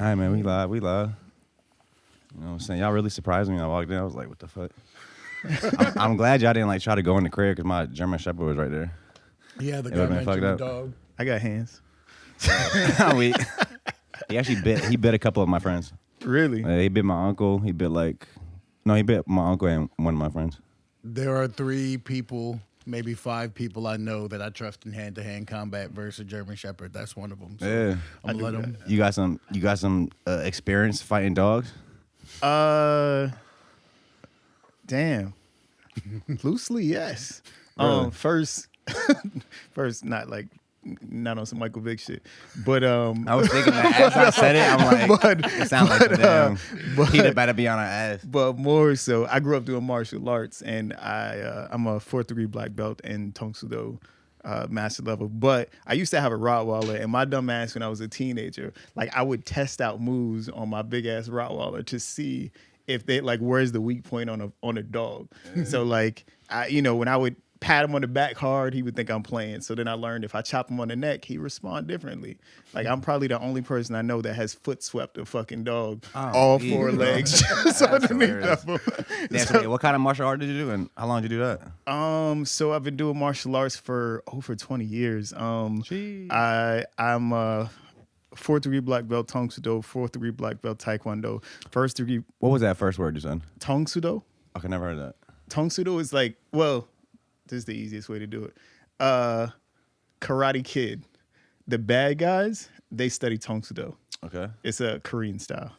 right, man, we live. You know what I'm saying? Y'all really surprised me when I walked in. I was like, what the fuck? I'm glad y'all didn't like try to go in the crib because my German Shepherd was right there. Yeah, the It guy would've been mentioned fucked the up. dog. I got hands. He actually bit a couple of my friends. Really? He bit my uncle. He bit my uncle and one of my friends. There are 3 people, maybe 5 people I know that I trust in hand-to-hand combat versus German Shepherd. That's one of them. So Yeah. I'm gonna let him. You got some experience fighting dogs? Damn. Loosely, yes. Really? First, not on some Michael Vick shit, but I was thinking that as I said it, I'm like, it sounds like damn. Peter better be on our ass. But more so, I grew up doing martial arts, and I'm a 4th degree black belt in Tong Sudo, master level. But I used to have a Rottweiler, and my dumb ass when I was a teenager, like I would test out moves on my big ass Rottweiler to see if they like where's the weak point on a dog. So like when I would pat him on the back hard, he would think I'm playing. So then I learned if I chop him on the neck, he respond differently. Like I'm probably the only person I know that has foot swept a fucking dog all 4 legs just underneath of him. So, what kind of martial art did you do, and how long did you do that? So I've been doing martial arts for over 20 years. I'm a 4th degree black belt Tong Sudo, 4th degree black belt Taekwondo, 1st degree. What was that first word you said? Tong Sudo. Okay, never heard of that. Tong Sudo is like, well, this is the easiest way to do it. Karate Kid. The bad guys, they study Tong Sudo. Okay. It's a Korean style.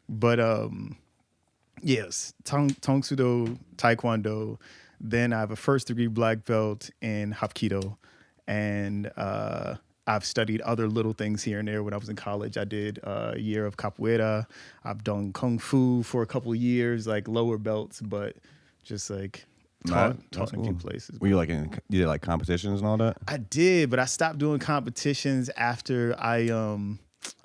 But yes, Tong Sudo, Taekwondo. Then I have a 1st degree black belt in Hapkido. And I've studied other little things here and there. When I was in college, I did a year of capoeira. I've done kung fu for a couple of years, like lower belts, but just like taught in a few places. Were you you did like competitions and all that? I did, but I stopped doing competitions after I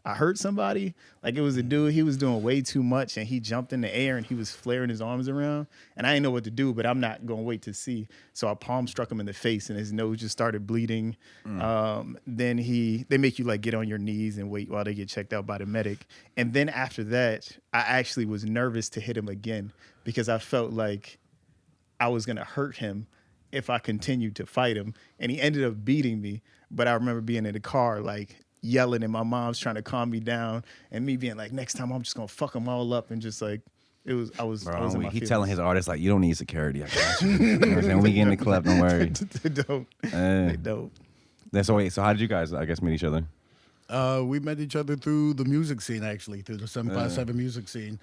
hurt somebody. Like it was a dude, he was doing way too much and he jumped in the air and he was flaring his arms around and I didn't know what to do, but I'm not going to wait to see. So I palm struck him in the face and his nose just started bleeding. Then they make you like get on your knees and wait while they get checked out by the medic. And then after that, I actually was nervous to hit him again because I felt like I was going to hurt him if I continued to fight him. And he ended up beating me. But I remember being in the car, like yelling, and my mom's trying to calm me down. And me being like, next time I'm just going to fuck them all up. And just like, I was in my He feelings. telling his artists, like, you don't need security. I got you. You know what I'm saying? We get in the club, don't worry. They don't. They don't. So how did you guys, I guess, meet each other? We met each other through the music scene, actually, through the 757 music scene.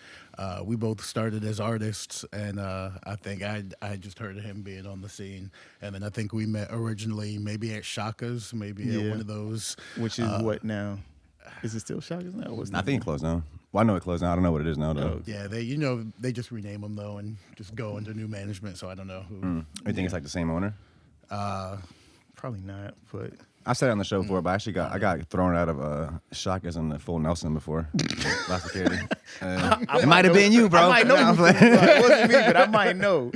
We both started as artists, and I think I just heard of him being on the scene. And then I think we met originally maybe at Shaka's, maybe at one of those. Which is what now? Is it still Shaka's now? I think it closed down. Well, I know it closed down. I don't know what it is now, though. Yeah, they just rename them, though, and just go into new management, so I don't know who. You think it's like the same owner? Probably not, but... I said it on the show before, but I got thrown out of Shaka's in the full Nelson before. By security. It might have been you, bro. I might know. It wasn't me, but I might know.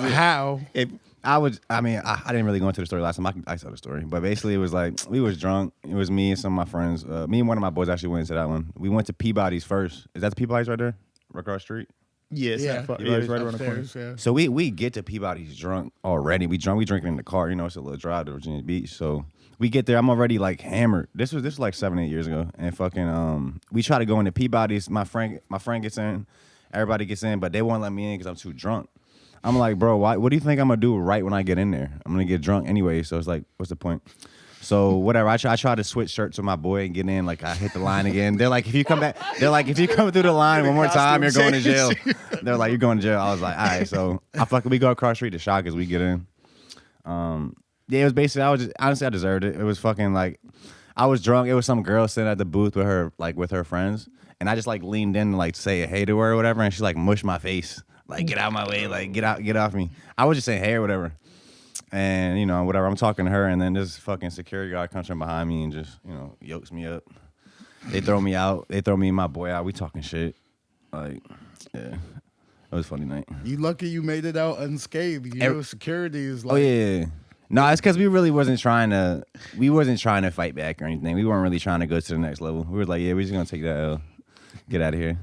How? I didn't really go into the story last time. I saw the story. But basically, it was like, we was drunk. It was me and some of my friends. Me and one of my boys actually went into that one. We went to Peabody's first. Is that the Peabody's right there? Right across the street? Yes, Yeah. it's right around the corner. Yeah. So we get to Peabody's drunk already. We drinking in the car. You know, it's a little drive to Virginia Beach. So we get there. I'm already like hammered. This was like 7-8 years ago. And fucking we try to go into Peabody's. My friend gets in. Everybody gets in, but they won't let me in because I'm too drunk. I'm like, bro, what do you think I'm gonna do right when I get in there? I'm gonna get drunk anyway. So it's like, what's the point? So whatever. I try to switch shirts with my boy and get in. Like I hit the line again. They're like, if you come through the line one more time, you're going to jail. They're like, you're going to jail. I was like, all right. So we go across the street to Shaka's. We get in. Yeah, it was basically. Honestly, I deserved it. It was fucking like, I was drunk. It was some girl sitting at the booth with her friends, and I just like leaned in to like say hey to her or whatever, and she like mushed my face, like get out of my way, like get off me. I was just saying hey or whatever. And, you know, whatever, I'm talking to her, and then this fucking security guy comes from behind me and just, you know, yokes me up. They throw me out. They throw me and my boy out. We talking shit. Like, yeah. It was a funny night. You lucky you made it out unscathed. You know, security is like... Oh, yeah. No, it's because we really wasn't trying to fight back or anything. We weren't really trying to go to the next level. We were like, yeah, we're just going to take that L. Get out of here.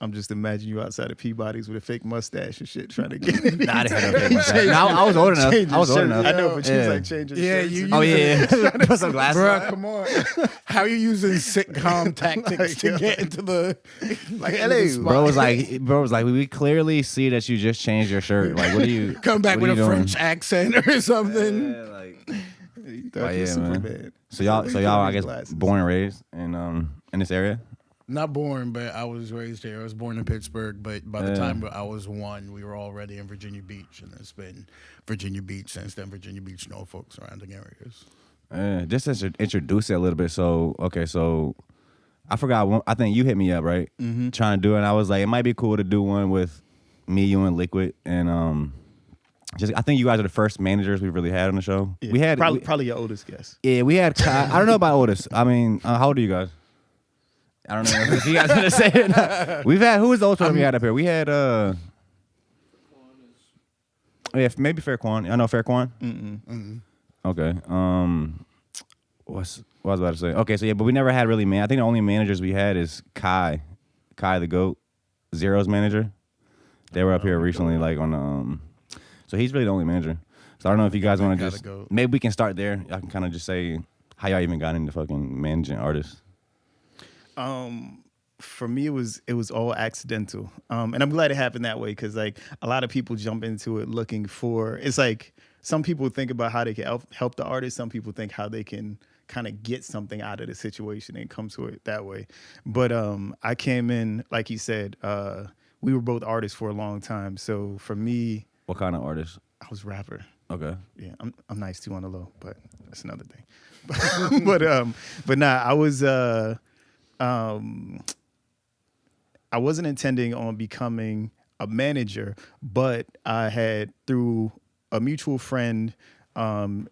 I'm just imagining you outside of Peabody's with a fake mustache and shit trying to get in. Nah, I didn't have no fake mustache. No, I was old enough. I was old enough. I know, but she was like changing shirts. Oh, yeah. Put some glasses Bruh, on. come on. How you using sitcom tactics to get into the Like, into LA, the spot? Bro was like, we clearly see that you just changed your shirt. Like, what are you Come back what with are a you doing? French accent or something. Yeah, like, You oh, thought you yeah, were man. Superman. So y'all, I guess, Glasses. born and raised in this area. Not born, but I was raised here. I was born in Pittsburgh, but by the time I was 1, we were already in Virginia Beach, and it's been Virginia Beach since then. Virginia Beach, Norfolk, surrounding areas. Just to introduce it a little bit. So, okay, so I forgot. I think you hit me up, right? Mm-hmm. Trying to do it. And I was like, it might be cool to do one with me, you, and Liquid. And I think you guys are the first managers we've really had on the show. Yeah, We had probably your oldest guest. Yeah, we had. I don't know about oldest. I mean, how old are you guys? I don't know if you guys gonna say it. We've had. Who was the oldest one we had up here? We had. Yeah, maybe Fairquan. I know Fairquan. Okay. What was I about to say? Okay, so yeah, but we never had really I think the only managers we had is Kai the GOAT, Zero's manager. They were up here recently, like on the. So he's really the only manager. So I don't know if you guys want to just. Maybe we can start there. I can kind of just say how y'all even got into fucking managing artists. For me, it was all accidental, and I'm glad it happened that way because like a lot of people jump into it looking for. It's like some people think about how they can help the artist. Some people think how they can kind of get something out of the situation and come to it that way. But I came in, like you said, we were both artists for a long time. So for me, What kind of artist? I was rapper. Okay. Yeah, I'm nice too on the low, but that's another thing. but nah, I was. I wasn't intending on becoming a manager, but I had through a mutual friend,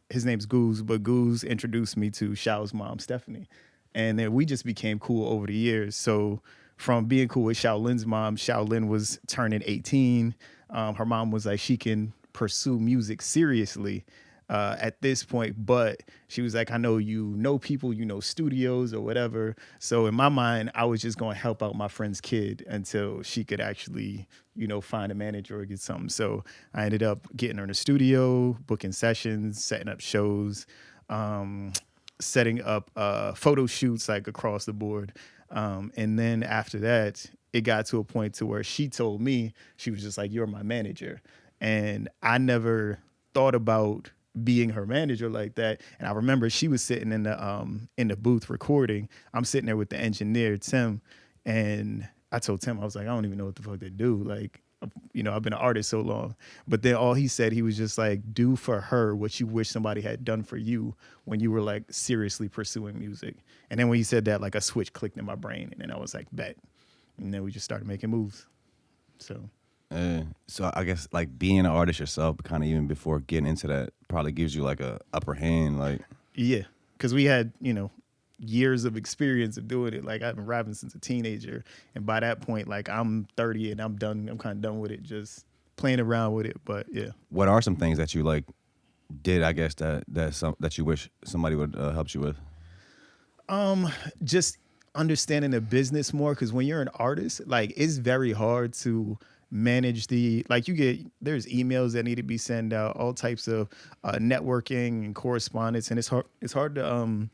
his name's Goose, but Goose introduced me to Xiao's mom, Stephanie. And then we just became cool over the years. So from being cool with Xiaolin's mom, Xiaolin was turning 18. Her mom was like, she can pursue music seriously at this point, but she was like, I know you know people, you know studios or whatever. So in my mind, I was just going to help out my friend's kid until she could actually, find a manager or get something. So I ended up getting her in a studio, booking sessions, setting up shows, setting up photo shoots like across the board. And then after that, it got to a point to where she told me, she was just like, you're my manager. And I never thought about being her manager like that. And I remember she was sitting in the booth recording. I'm sitting there with the engineer, Tim, and I told Tim, I was like, I don't even know what the fuck they do. Like, I've been an artist so long. But then all he said, he was just like, do for her what you wish somebody had done for you when you were like seriously pursuing music. And then when he said that, like a switch clicked in my brain, and then I was like, bet. And then we just started making moves. So I guess like being an artist yourself, kind of even before getting into that, probably gives you like a upper hand. Like, yeah, because we had years of experience of doing it. Like I've been rapping since a teenager, and by that point, like I'm 30 and I'm done. I'm kind of done with it, just playing around with it. But yeah, what are some things that you like did? I guess that you wish somebody would help you with. Just understanding the business more, because when you're an artist, like it's very hard to manage there's emails that need to be sent out, all types of networking and correspondence, and it's hard to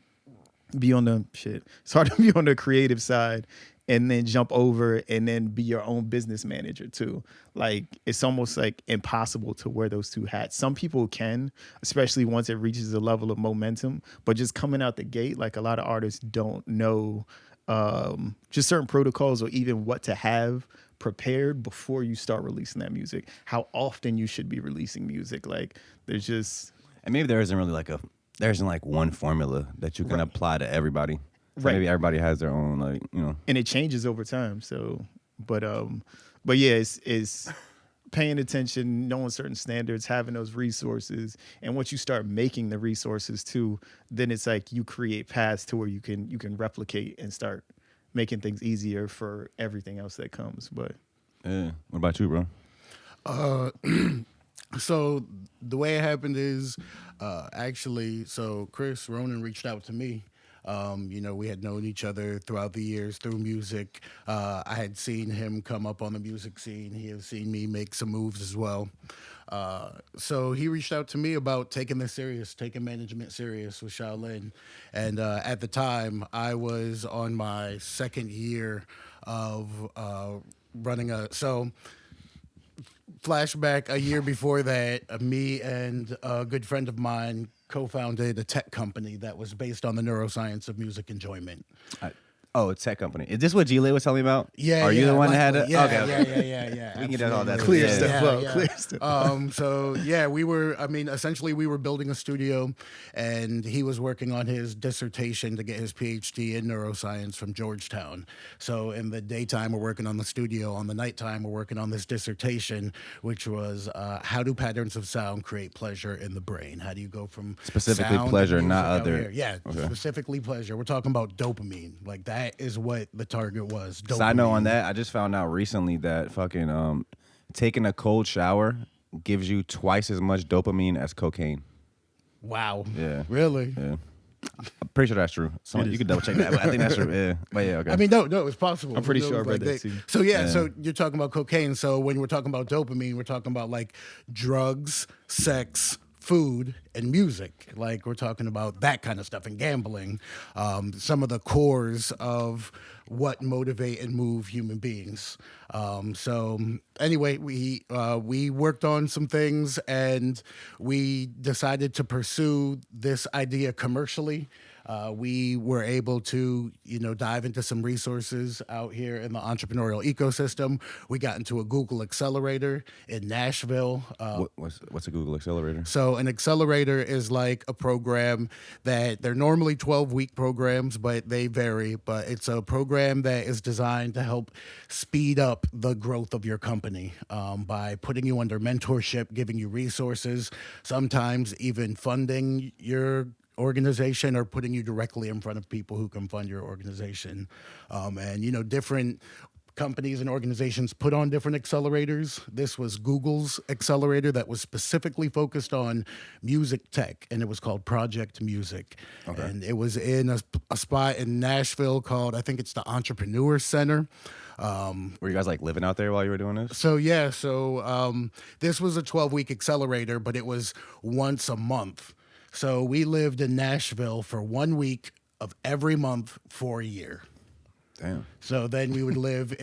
be on the creative side and then jump over and then be your own business manager too. Like it's almost like impossible to wear those two hats. Some people can, especially once it reaches a level of momentum, but just coming out the gate, like a lot of artists don't know just certain protocols or even what to have prepared before you start releasing that music, how often you should be releasing music. Like there's just, and maybe there isn't really there isn't like one formula that you can apply to everybody. So maybe everybody has their own, and it changes over time. So, but yeah, it's paying attention, knowing certain standards, having those resources. And once you start making the resources too, then it's like you create paths to where you can replicate and start making things easier for everything else that comes. But yeah, what about you, bro? So the way it happened is, so Chris Ronin reached out to me We had known each other throughout the years through music. I had seen him come up on the music scene. He had seen me make some moves as well. So he reached out to me about taking this serious, taking management serious with Shaolin. And at the time, I was on my second year of running flashback a year before that, me and a good friend of mine co-founded a tech company that was based on the neuroscience of music enjoyment. Oh, a tech company. Is this what G-Lit was telling me about? Yeah. Are you the one that had it? Yeah, Okay. yeah. We can get all that. Clear Yeah. stuff up. Yeah. Clear stuff up. So yeah, essentially we were building a studio, and he was working on his dissertation to get his PhD in neuroscience from Georgetown. So in the daytime, we're working on the studio. On the nighttime, we're working on this dissertation, which was how do patterns of sound create pleasure in the brain? How do you go from Specifically sound pleasure, to not music out other. here? Yeah, Okay. specifically pleasure. We're talking about dopamine. Like that is what the target was. Dopamine. Side note on that, I just found out recently that fucking taking a cold shower gives you twice as much dopamine as cocaine. Wow. Yeah. Really? Yeah. I'm pretty sure that's true. You can double check that, but I think that's true. Yeah. But yeah, okay. I mean, no, it's possible. I'm pretty You know, sure I read like that too. So so you're talking about cocaine. So when we're talking about dopamine, we're talking about like drugs, sex, food, and music. Like we're talking about that kind of stuff, and gambling. Some of the cores of what motivate and move human beings. So anyway, we worked on some things, and we decided to pursue this idea commercially. We were able to, dive into some resources out here in the entrepreneurial ecosystem. We got into a Google Accelerator in Nashville. What's a Google Accelerator? So an accelerator is like a program that they're normally 12-week programs, but they vary. But it's a program that is designed to help speed up the growth of your company by putting you under mentorship, giving you resources, sometimes even funding your organization or putting you directly in front of people who can fund your organization. And different companies and organizations put on different accelerators. This was Google's accelerator that was specifically focused on music tech, and it was called Project Music. Okay. And it was in a spot in Nashville called, I think it's the Entrepreneur Center. Were you guys like living out there while you were doing this? So this was a 12-week accelerator, but it was once a month. So we lived in Nashville for 1 week of every month for a year. Damn. So then we would live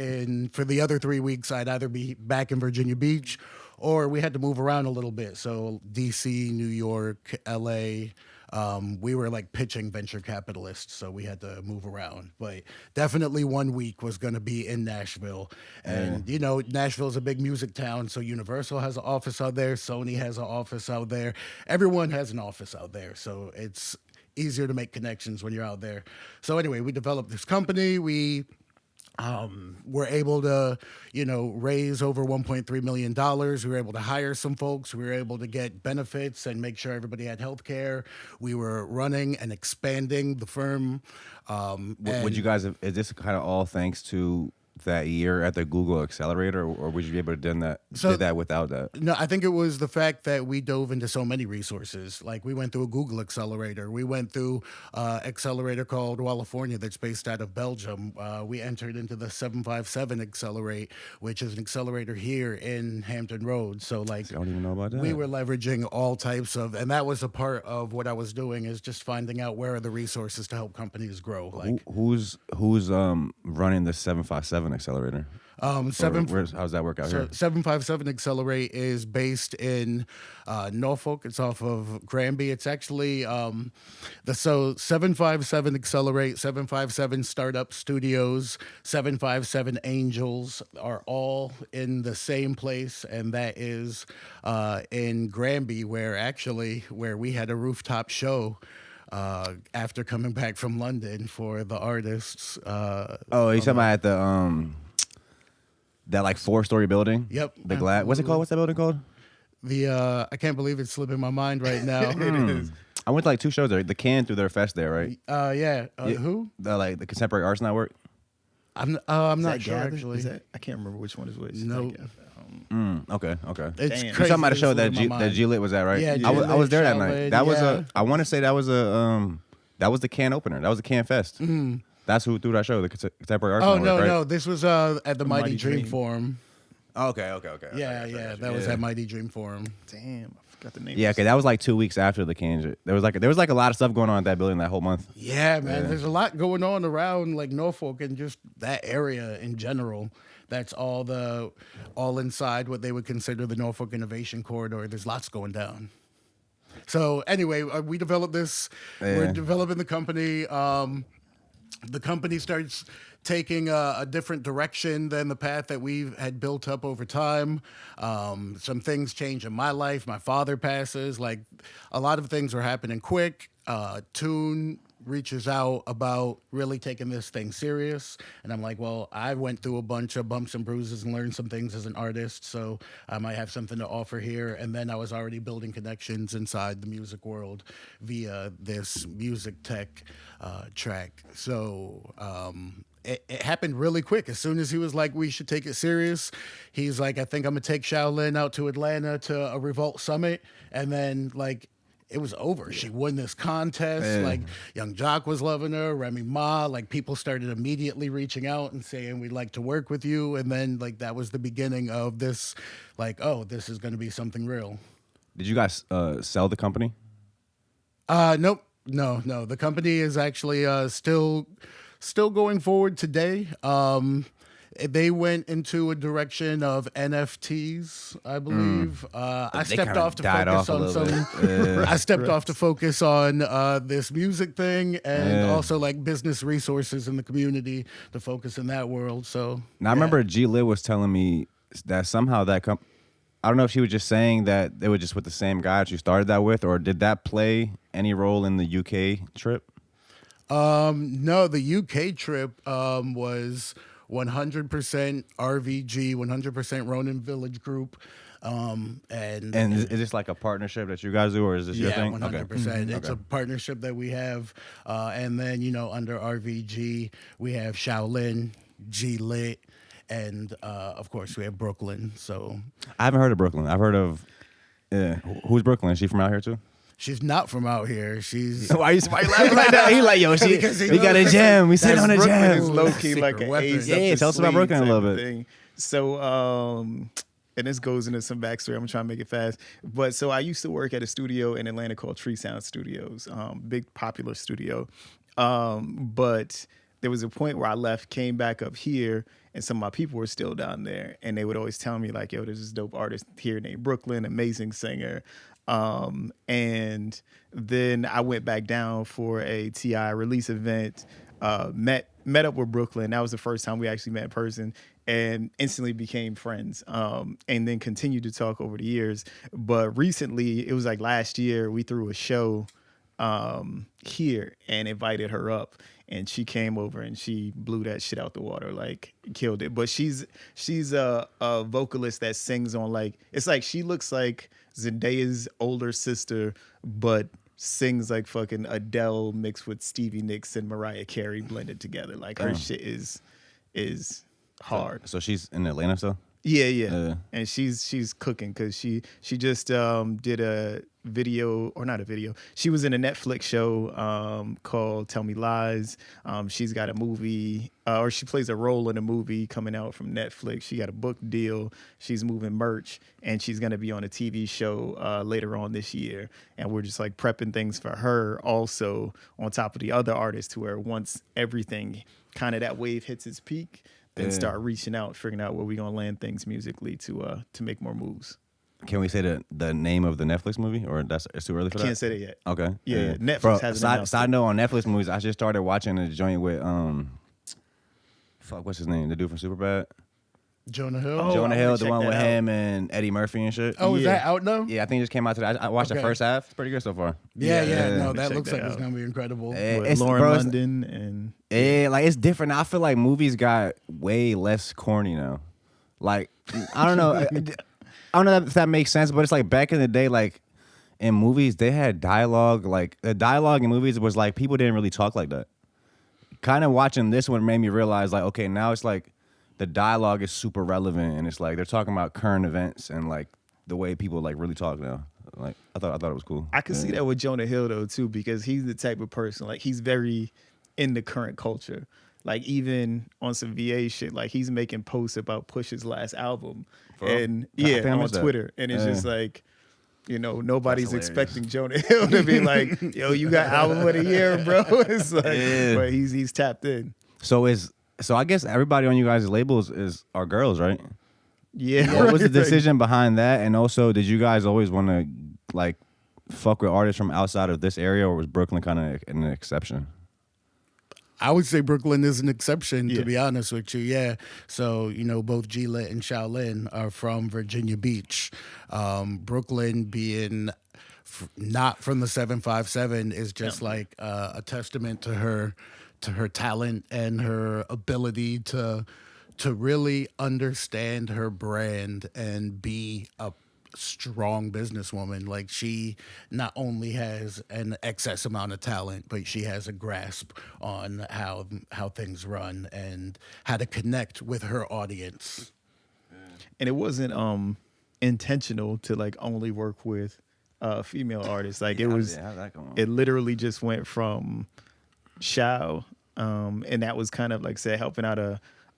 for the other 3 weeks, I'd either be back in Virginia Beach, or we had to move around a little bit. So DC, New York, LA. We were like pitching venture capitalists, so we had to move around. But definitely 1 week was going to be in Nashville. And, Nashville's a big music town, so Universal has an office out there. Sony has an office out there. Everyone has an office out there, so it's easier to make connections when you're out there. So anyway, we developed this company. We were able to, raise over $1.3 million. We were able to hire some folks. We were able to get benefits and make sure everybody had health care. We were running and expanding the firm. Would you guys, is this kind of all thanks to that year at the Google Accelerator, or would you be able to did that without that? No, I think it was the fact that we dove into so many resources. Like we went through a Google Accelerator. We went through an accelerator called California that's based out of Belgium. We entered into the 757 Accelerate, which is an accelerator here in Hampton Roads. So I don't even know about that. We were leveraging all types of, and that was a part of what I was doing, is just finding out where are the resources to help companies grow. Like who's running the 757 Accelerator? How does that work out here? 757 Accelerate is based in Norfolk. It's off of Granby. It's actually 757 Accelerate, 757 Startup Studios, 757 Angels are all in the same place, and that is in Granby, where we had a rooftop show. After coming back from London for the artists. You talking about at the that like 4-story building? Yep. The glass. What's it called? What's that building called? I can't believe it's slipping my mind right now. It is. I went to like 2 shows there. The Can threw their fest there, right? Yeah. Who? The Contemporary Arts Network. I'm not sure actually. I can't remember which one is which. No. Okay. It's Damn. crazy. You're talking about a show that It's slipping my mind. G-Lit was at, right? Yeah, I was there that Shaolin, night. That was yeah. I want to say that was a That was the can opener. That was the Can Fest. That's who threw that show, the Contemporary Arts Oh Network, right? no, this was at the Mighty Mighty Dream Dream. Forum. Okay. Yeah, that was at Mighty Dream Forum. Damn, I forgot the name. Yeah, okay, that was like 2 weeks after the Can. There was like a lot of stuff going on at that building that whole month. Yeah, man. There's a lot going on around like Norfolk and just that area in general. That's all inside what they would consider the Norfolk Innovation Corridor. There's lots going down. So anyway, we developed this. Yeah. We're developing the company. The company starts taking a different direction than the path that we had built up over time. Some things change in my life. My father passes. Like a lot of things are happening quick. Tune reaches out about really taking this thing serious. And I'm like, well, I went through a bunch of bumps and bruises and learned some things as an artist, so I might have something to offer here. And then I was already building connections inside the music world via this music tech track. So it happened really quick. As soon as he was like, we should take it serious, he's like, I think I'm going to take Shaolin out to Atlanta to a Revolt Summit. And then like, it was over. She won this contest. Yeah. Like Young Jock was loving her, Remy Ma. Like people started immediately reaching out and saying we'd like to work with you. And then like that was the beginning of this. Like, oh, this is going to be something real. Did you guys sell the company? Nope, no. The company is actually still going forward today. They went into a direction of NFTs, I believe. I They stepped kinda off to died focus off a on little some. bit. I stepped off to focus on this music thing and also like business resources in the community to focus in that world. So Now I remember G Lit was telling me that somehow that I don't know if she was just saying that they were just with the same guy that you started that with, or did that play any role in the UK trip? No, the UK trip was 100% RVG, 100% Ronin Village Group. And is this like a partnership that you guys do, or is this your thing? 100%. It's a partnership that we have. And then, under RVG, we have Shaolin, G Lit, and of course, we have Brooklyn. So I haven't heard of Brooklyn. I've heard of who's Brooklyn? Is she from out here too? she's not from out here. She's Why you laughing like that? He like, yo, we got a jam. We sit on a Brooklyn is jam. low key Secret like an weapon. A's Yeah, up the tell us about sleeve Brooklyn a type little of bit. thing. So, and this goes into some backstory. I'm trying to make it fast. But so I used to work at a studio in Atlanta called Tree Sound Studios, big popular studio. But there was a point where I left, came back up here, and some of my people were still down there. And they would always tell me like, yo, there's this dope artist here named Brooklyn, amazing singer. And then I went back down for a TI release event, met up with Brooklyn. That was the first time we actually met in person, and instantly became friends, and then continued to talk over the years. But recently, it was like last year, we threw a show here and invited her up, and she came over and she blew that shit out the water, like killed it. But she's a vocalist that sings on, like, it's like she looks like Zendaya's older sister, but sings like fucking Adele mixed with Stevie Nicks and Mariah Carey blended together. Like her shit is hard. So she's in Atlanta still? Yeah. And she's cooking because she just did a video, or not a video. She was in a Netflix show called Tell Me Lies. She's got a movie, or she plays a role in a movie coming out from Netflix. She got a book deal. She's moving merch, and she's gonna be on a TV show later on this year. And we're just like prepping things for her also on top of the other artists, who are, once everything kind of that wave hits its peak, then start reaching out, figuring out where we're gonna land things musically to make more moves. Can we say the name of the Netflix movie, or it's too early for that? Can't say that yet. Okay. Yeah. Netflix Bro, hasn't side announced it. note on Netflix movies, I just started watching a joint with what's his name? The dude from Superbad. Jonah Hill. Oh, Jonah I Hill, wanna the check one that with out. him and Eddie Murphy and shit. Oh, is Yeah. that out now? Yeah, I think it just came out today. I watched the Okay. first half. It's pretty good so far. Yeah. No, Let me that check looks that like it's out. gonna be incredible. With Lauren London and Yeah, like it's different. I feel like movies got way less corny now. Like, I don't know. I don't know if that makes sense, but it's like back in the day, like in movies, they had dialogue. Like the dialogue in movies was like people didn't really talk like that. Kind of watching this one made me realize, like, okay, now it's like the dialogue is super relevant, and it's like they're talking about current events and like the way people like really talk now. Like I thought it was cool. I can see that with Jonah Hill though too, because he's the type of person like he's very in the current culture. Like even on some VA shit, like he's making posts about Push's last album, and on Twitter, and it's just like, you know, nobody's expecting Jonah Hill to be like, yo, you got album of the year, bro. It's like, but he's tapped in. So I guess everybody on you guys' labels are girls, right? Yeah. What was the decision behind that? And also, did you guys always want to like fuck with artists from outside of this area, or was Brooklyn kind of an exception? I would say Brooklyn is an exception, to be honest with you. Yeah. So, you know, both G-Lit and Shaolin are from Virginia Beach. Brooklyn being not from the 757 is just like a testament to her talent and her ability to really understand her brand and be a strong businesswoman. Like she not only has an excess amount of talent, but she has a grasp on how things run and how to connect with her audience. And it wasn't intentional to like only work with female artists. Like how's that going on? It literally just went from Shao, and that was kind of like say helping out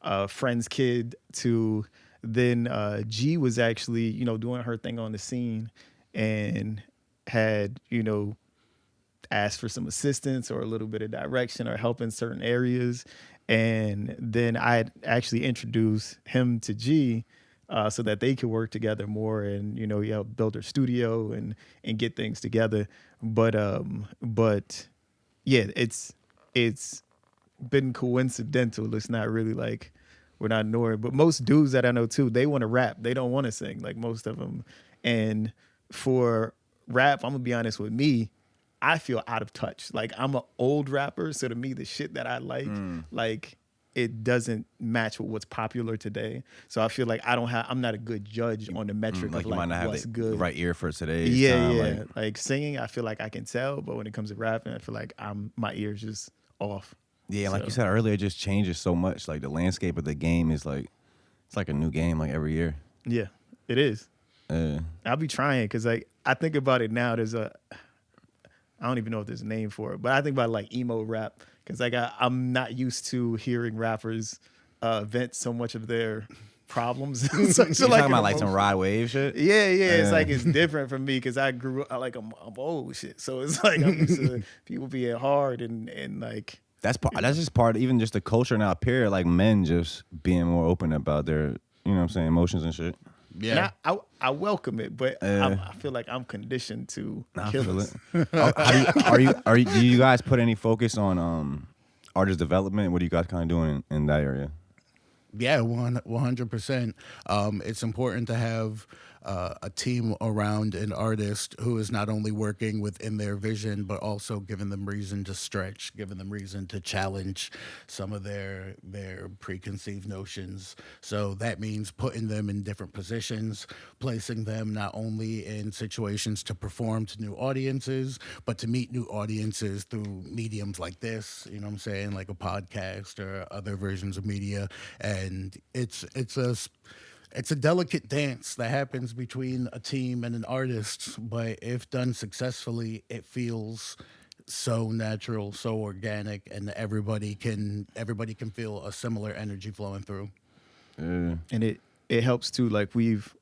a friend's kid to then G was actually, you know, doing her thing on the scene and had, you know, asked for some assistance or a little bit of direction or help in certain areas. And then I actually introduced him to G so that they could work together more and, you know, build their studio and get things together. But yeah, it's been coincidental. It's not really like we're not ignoring, but most dudes that I know too, they want to rap. They don't want to sing, like most of them. And for rap, I'm gonna be honest with me, I feel out of touch. Like I'm an old rapper, so to me, the shit that I like it doesn't match with what's popular today. So I feel like I'm not a good judge on the metric like of you might not what's have good. The right ear for today's time. Yeah. Like singing, I feel like I can tell, but when it comes to rapping, I feel like my ear's just off. Yeah, like you said earlier, it just changes so much. Like the landscape of the game is like, it's like a new game like every year. Yeah, it is. I'll be trying because like I think about it now. I don't even know if there's a name for it, but I think about like emo rap because like I'm not used to hearing rappers vent so much of their problems. You're talking about like some ride wave shit? Yeah. It's like it's different from me because I grew up like I'm old shit. So it's like I'm used to people being hard and like. That's just part, even just the culture now, period. Like men just being more open about their, you know what I'm saying, emotions and shit. Yeah, and I welcome it, but I feel like I'm conditioned to kill it. Do you guys put any focus on artist development? What are you guys kind of doing in that area? Yeah, 100%. It's important to have a team around an artist who is not only working within their vision, but also giving them reason to stretch, giving them reason to challenge some of their preconceived notions. So that means putting them in different positions, placing them not only in situations to perform to new audiences, but to meet new audiences through mediums like this, you know what I'm saying, like a podcast or other versions of media. And it's a delicate dance that happens between a team and an artist, but if done successfully, it feels so natural, so organic, and everybody can feel a similar energy flowing through. And it helps too. Like we've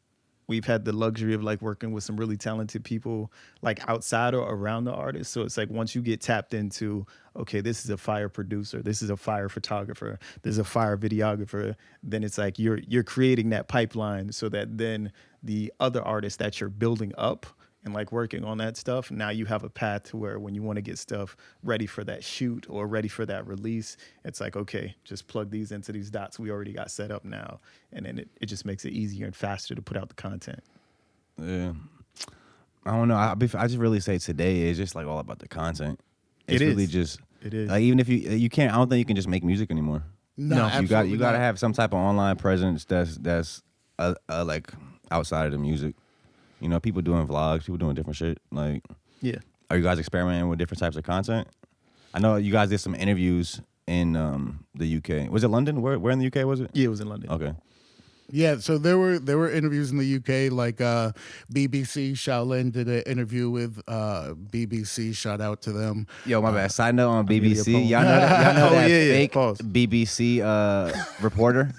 had the luxury of like working with some really talented people like outside or around the artist. So it's like once you get tapped into, okay, this is a fire producer, this is a fire photographer, this is a fire videographer, then it's like you're creating that pipeline so that then the other artists that you're building up and like working on that stuff, now you have a path to where when you want to get stuff ready for that shoot or ready for that release, it's like, okay, just plug these into these dots we already got set up now. And then it just makes it easier and faster to put out the content. Yeah. I don't know. I just really say today is just like all about the content. It's really just, it is. Like even if you can't, I don't think you can just make music anymore. No, you got to have some type of online presence that's like outside of the music. You know, people doing vlogs, people doing different shit. Like, yeah. Are you guys experimenting with different types of content? I know you guys did some interviews in the UK. Was it London? Where in the UK was it? Yeah, it was in London. Okay. Yeah, so there were interviews in the UK, like BBC Shaolin did an interview with BBC. Shout out to them. Yo, my bad. Side note on give you a BBC. poem. Y'all know Oh, that yeah, yeah. fake Pause. BBC reporter?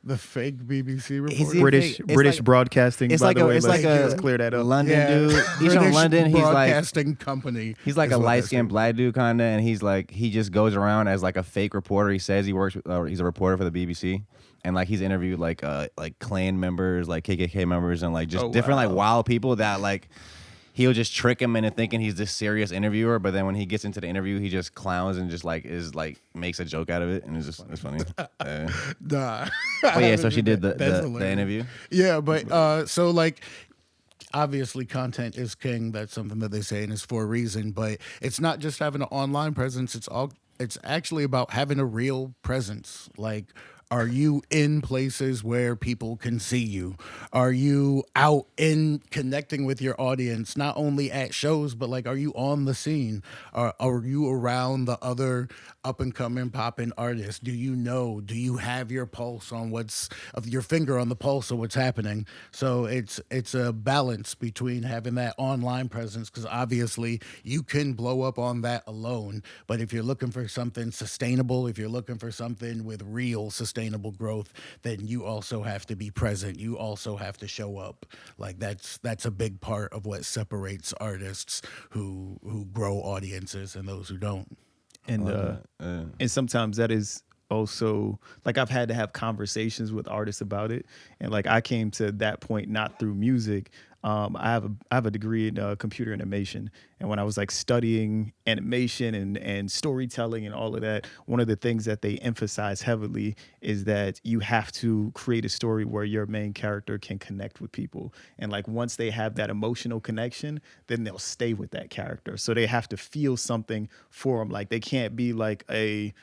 The fake BBC Is reporter. he- British It's British like- broadcasting. It's by like the a way, it's like let's a clear that up. London dude. He's from British London. He's like broadcasting company. he's like is a what light this skinned is. black dude kind of, and he's like he just goes around as like a fake reporter. He says he works. He's a reporter for the BBC, and like he's interviewed like Klan members, like KKK members, and like just different like wild people that like. He'll just trick him into thinking he's this serious interviewer, but then when he gets into the interview, he just clowns and just like makes a joke out of it, and it's funny. Nah. Oh yeah, so she did the That's hilarious. interview. Yeah, but so like obviously content is king. That's something that they say and it's for a reason, but it's not just having an online presence, it's actually about having a real presence. Like, are you in places where people can see you? Are you out in connecting with your audience, not only at shows, but like, are you on the scene? Are you around the other up and coming popping artists? Do you have your pulse on your finger on the pulse of what's happening? So it's a balance between having that online presence, because obviously you can blow up on that alone. But if you're looking for something sustainable, if you're looking for something with real sustainable growth, then you also have to be present. You also have to show up. Like that's a big part of what separates artists who grow audiences and those who don't. And sometimes that is also like I've had to have conversations with artists about it, and like I came to that point not through music. I have a degree in computer animation, and when I was like studying animation and storytelling and all of that, one of the things that they emphasize heavily is that you have to create a story where your main character can connect with people, and like once they have that emotional connection, then they'll stay with that character. So they have to feel something for them. Like they can't be like a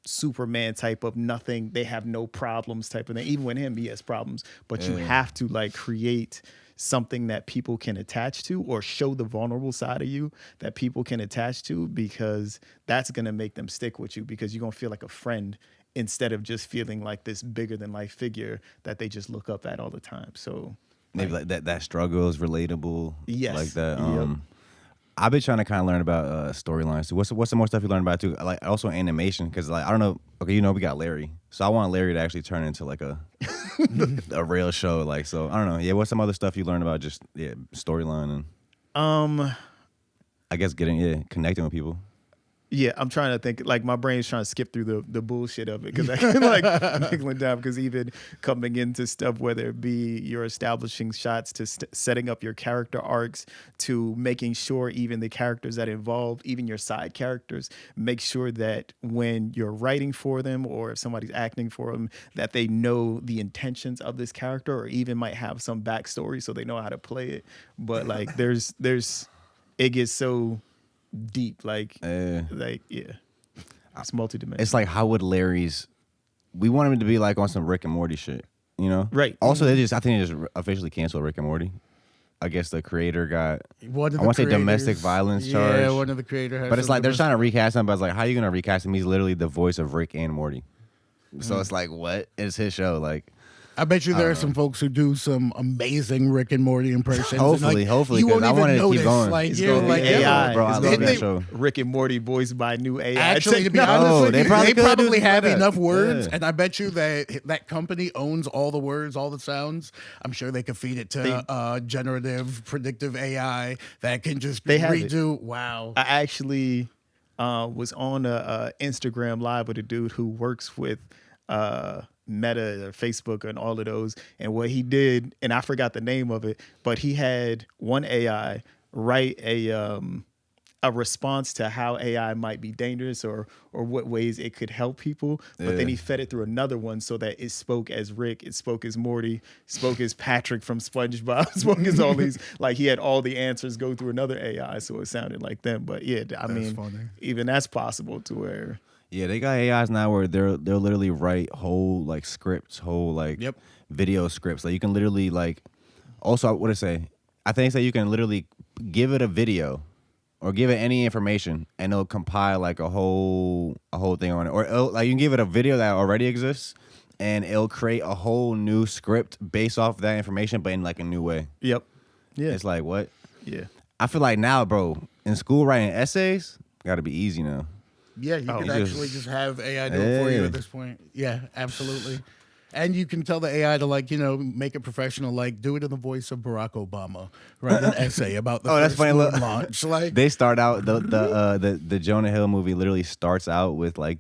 Superman type of nothing, they have no problems type of thing. Even with him, he has problems, but you have to like create something that people can attach to, or show the vulnerable side of you that people can attach to, because that's going to make them stick with you, because you're going to feel like a friend instead of just feeling like this bigger than life figure that they just look up at all the time. So Maybe like that struggle is relatable. Yes. Like that. Yep. I've been trying to kind of learn about storylines too. What's some more stuff you learn about too? Like also animation, because like I don't know. Okay, we got Larry, so I want Larry to actually turn into like a real show. Like so, I don't know. Yeah, what's some other stuff you learned about just storyline and I guess connecting with people. Yeah, I'm trying to think. Like my brain's trying to skip through the bullshit of it, because I can like nickling down. Because even coming into stuff, whether it be you're establishing shots to setting up your character arcs, to making sure even the characters that involved, even your side characters, make sure that when you're writing for them or if somebody's acting for them, that they know the intentions of this character, or even might have some backstory so they know how to play it. But like there's it gets so deep, it's multidimensional. It's like, how would Larry's? We want him to be like on some Rick and Morty shit, Right. Also, I think they just officially canceled Rick and Morty. I guess the creator got I want to say domestic violence charge. Yeah, one of the creators. But it's like they're trying to recast him, but it's like, how are you gonna recast him? He's literally the voice of Rick and Morty. So it's like, what? It's his show. Like, I bet you there are some folks who do some amazing Rick and Morty impressions. Hopefully, and hopefully, you won't 'cause I even wanted to keep notice. going. Like, It's you're gonna like, be AI. bro, I It's love gonna that be show. Rick and Morty voiced by new AI. Actually, to be No, honest with they you, probably they could do probably something have like that. enough words, Yeah. and I bet you that company owns all the words, all the sounds. I'm sure they could feed it to generative predictive AI that can just They have it. redo. Wow. I actually was on a Instagram live with a dude who works with Meta or Facebook and all of those, and what he did, and I forgot the name of it, but he had one AI write a response to how AI might be dangerous or what ways it could help people, but then he fed it through another one so that it spoke as Rick, it spoke as Morty, spoke as Patrick from SpongeBob, spoke as all these, like he had all the answers go through another AI, so it sounded like them. But yeah, I mean, funny. even that's possible to where. Yeah, they got AIs now where they'll literally write whole like scripts, whole like video scripts. Like you can literally like. Also, what I say? I think that you can literally give it a video, or give it any information, and it'll compile like a whole thing on it. Or like you can give it a video that already exists, and it'll create a whole new script based off that information, but in like a new way. Yep. Yeah. It's like what? Yeah. I feel like now, bro, in school writing essays got to be easy now. Yeah, you can just- actually just have AI do it for you Yeah. at this point. Yeah, absolutely. And you can tell the AI to like, make it professional, like do it in the voice of Barack Obama. Write an essay about the That's first funny. moon Look, launch. Like, they start out the Jonah Hill movie literally starts out with like,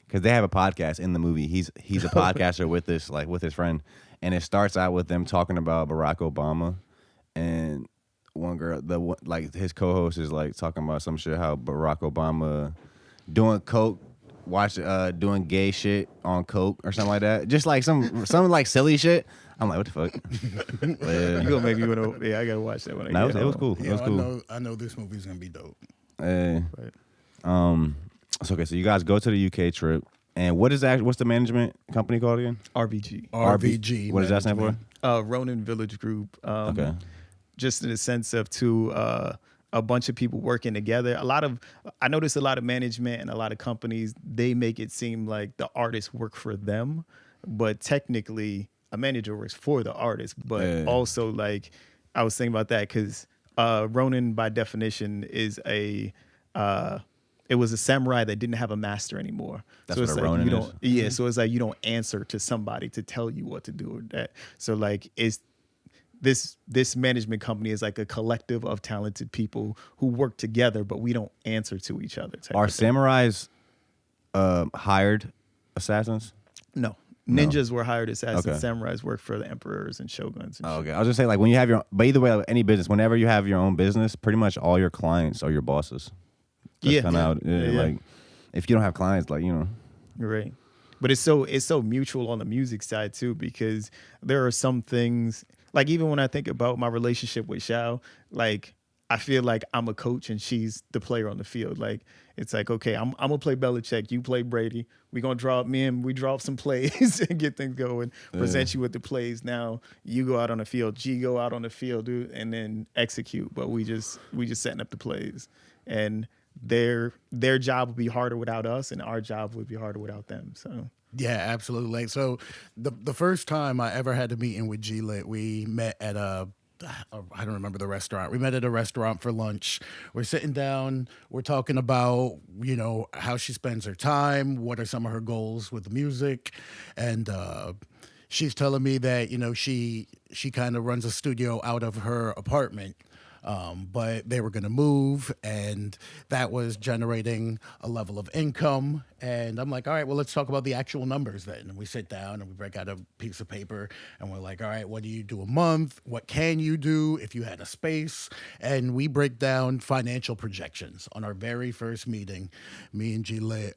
because they have a podcast in the movie. He's a podcaster with this like with his friend, and it starts out with them talking about Barack Obama, and one girl, like his co-host is like talking about some shit how Barack Obama doing coke, doing gay shit on coke or something like that. Just like some like silly shit. I'm like, what the fuck? Yeah. You gonna make me wanna? Yeah, I gotta watch that one. No, it was cool. It was cool. I know this movie's gonna be dope. So okay, so you guys go to the UK trip, and what's the management company called again? RVG. RVG. What does that stand for? Ronin Village Group. Okay. Just in the sense of a bunch of people working together. I notice a lot of management and a lot of companies, they make it seem like the artists work for them, but technically a manager works for the artist. But also, like, I was thinking about that because Ronin, by definition, is it was a samurai that didn't have a master anymore. That's so what it's a like Ronin you is. don't, yeah. So it's like you don't answer to somebody to tell you what to do or that. So like this management company is like a collective of talented people who work together, but we don't answer to each other. Are samurais hired assassins? No. Ninjas were hired assassins. Okay. Samurais work for the emperors and shoguns. And Oh, shit. okay. I was just saying, like, when you have but either way, any business, whenever you have your own business, pretty much all your clients are your bosses. That's Yeah. kinda how Yeah. like, if you don't have clients, like, You're right. But it's so mutual on the music side too, because there are some things, like even when I think about my relationship with Xiao, like I feel like I'm a coach and she's the player on the field. Like it's like, okay, I'm gonna play Belichick, you play Brady. We gonna we draw up some plays and get things going. Present you with the plays. Now you go out on the field, G go out on the field, dude, and then execute. But we just setting up the plays, and their job would be harder without us, and our job would be harder without them. So. Yeah, absolutely. Like, so the first time I ever had a meeting with G-Lit, we met at I don't remember the restaurant. We met at a restaurant for lunch. We're sitting down. We're talking about, how she spends her time. What are some of her goals with the music? And she's telling me that, she kind of runs a studio out of her apartment. But they were going to move, and that was generating a level of income. And I'm like, all right, well, let's talk about the actual numbers then. And we sit down and we break out a piece of paper, and we're like, all right, what do you do a month? What can you do if you had a space? And we break down financial projections on our very first meeting. Me and Gile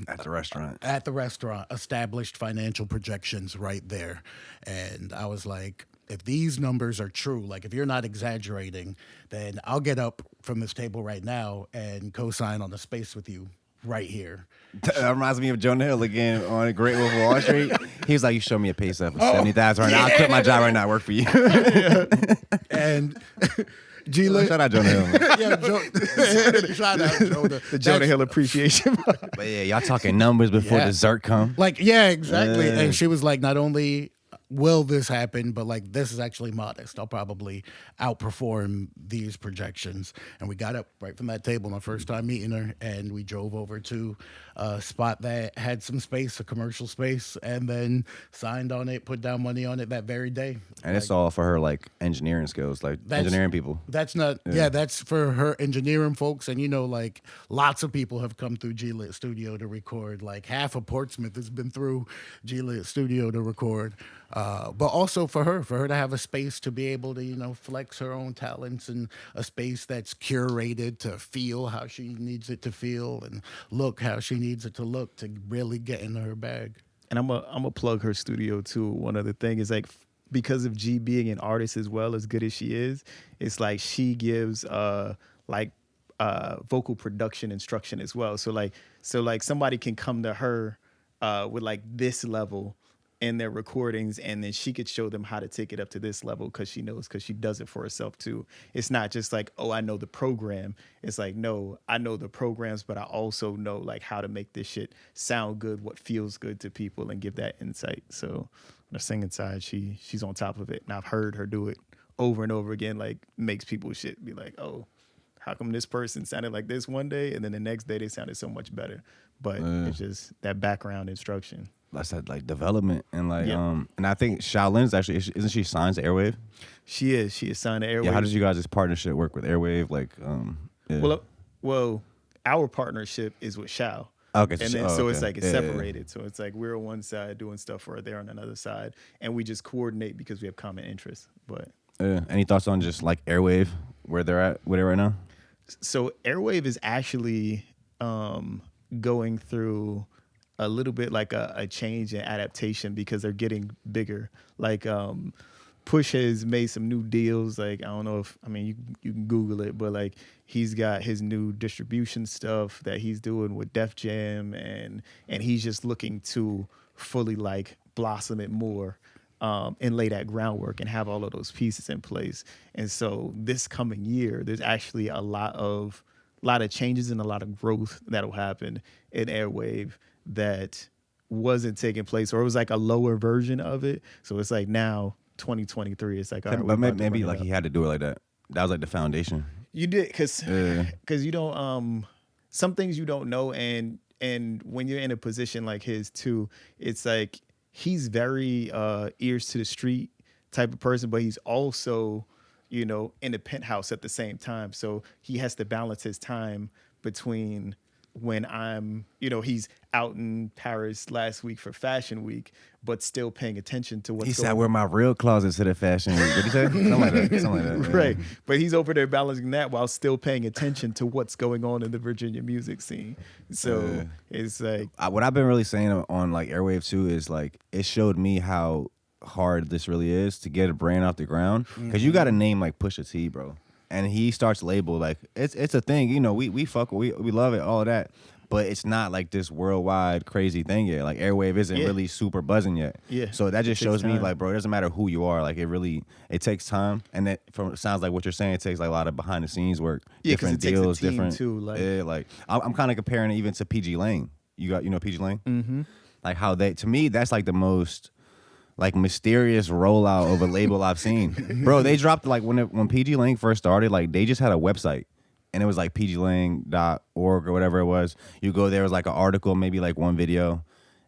at the restaurant. At the restaurant, established financial projections right there. And I was like, if these numbers are true, like if you're not exaggerating, then I'll get up from this table right now and co-sign on the space with you right here. That reminds me of Jonah Hill again on Great Wolf of Wall Street. He was like, you show me a pay stub for 70,000 right now. I'll quit my job right now. I work for you. And G-Lit. Shout out Jonah Hill. Yeah, shout out Jonah. The Jonah Hill appreciation. But yeah, y'all talking numbers before dessert come. Like, yeah, exactly. And she was like, not only will this happen, but like this is actually modest. I'll probably outperform these projections. And we got up right from that table my first time meeting her, and we drove over to a spot that had some space, a commercial space, and then signed on it, put down money on it that very day. And it's all for her like engineering skills, like engineering people. That's not, that's for her engineering folks. And like lots of people have come through G-Lit Studio to record. Like half of Portsmouth has been through G-Lit Studio to record. But also for her to have a space to be able to, flex her own talents, and a space that's curated to feel how she needs it to feel and look how she needs it to look to really get in her bag. And I'm a plug her studio too. One other thing is like, because of G being an artist as well, as good as she is, it's like she gives vocal production instruction as well. So like somebody can come to her with like this level in their recordings, and then she could show them how to take it up to this level because she knows, because she does it for herself too. It's not just like, oh, I know the program. It's like, no, I know the programs, but I also know like how to make this shit sound good, what feels good to people, and give that insight. So on the singing side, she's on top of it, and I've heard her do it over and over again. Like, makes people shit be like, oh, how come this person sounded like this one day, and then the next day they sounded so much better? But it's just that background instruction. That's that like development and like and I think Shaolin's actually, isn't she signed to Airwave? She is signed to Airwave. Yeah, how does you guys' partnership work with Airwave? Like yeah. Well, our partnership is with Shao. Okay, And then, so it's okay. like it's separated. So it's like we're on one side doing stuff for her, they're on another side, and we just coordinate because we have common interests. But any thoughts on just like Airwave, where they're at with it right now? so Airwave is actually going through a little bit like a change and adaptation because they're getting bigger. Like Push has made some new deals. Like, I don't know if, I mean, you can Google it, but like he's got his new distribution stuff that he's doing with Def Jam, and he's just looking to fully like blossom it more and lay that groundwork and have all of those pieces in place. And so this coming year, there's actually a lot of changes and a lot of growth that'll happen in Airwave that wasn't taking place, or it was like a lower version of it. So it's like now 2023, it's like, all right, But maybe like he had to do it like that. That was like the foundation. You did, because you don't some things you don't know, and when you're in a position like his too, it's like he's very ears to the street type of person, but he's also, you know, in the penthouse at the same time. So he has to balance his time between when I'm, you know, he's out in Paris last week for Fashion Week, but still paying attention to what's He going said, on. "Where my real closets to the Fashion Week." What did he say? Something like that. Something like that. Right. But he's over there balancing that while still paying attention to what's going on in the Virginia music scene. So it's like, What I've been really saying on like Airwave too is like it showed me how hard this really is to get a brand off the ground, because you got a name like Pusha T, bro, and he starts label like it's a thing. You know, we fuck, we love it, all of that. But it's not like this worldwide crazy thing yet. Like Airwave isn't really super buzzing yet. Yeah. So that just shows me time. like, bro, it doesn't matter who you are. Like it takes time. And that sounds like what you're saying, it takes like a lot of behind the scenes work. Yeah, 'cause different it takes a deals, team different too, like- yeah, like I'm kind of comparing it even to PG Lang. You know PG Lang? mm-hmm. Like how to me, that's like the most like mysterious rollout of a label I've seen. Bro, they dropped like when PG Lang first started, like they just had a website. And it was like pglang.org or whatever it was. You go there, it was like an article, maybe like one video.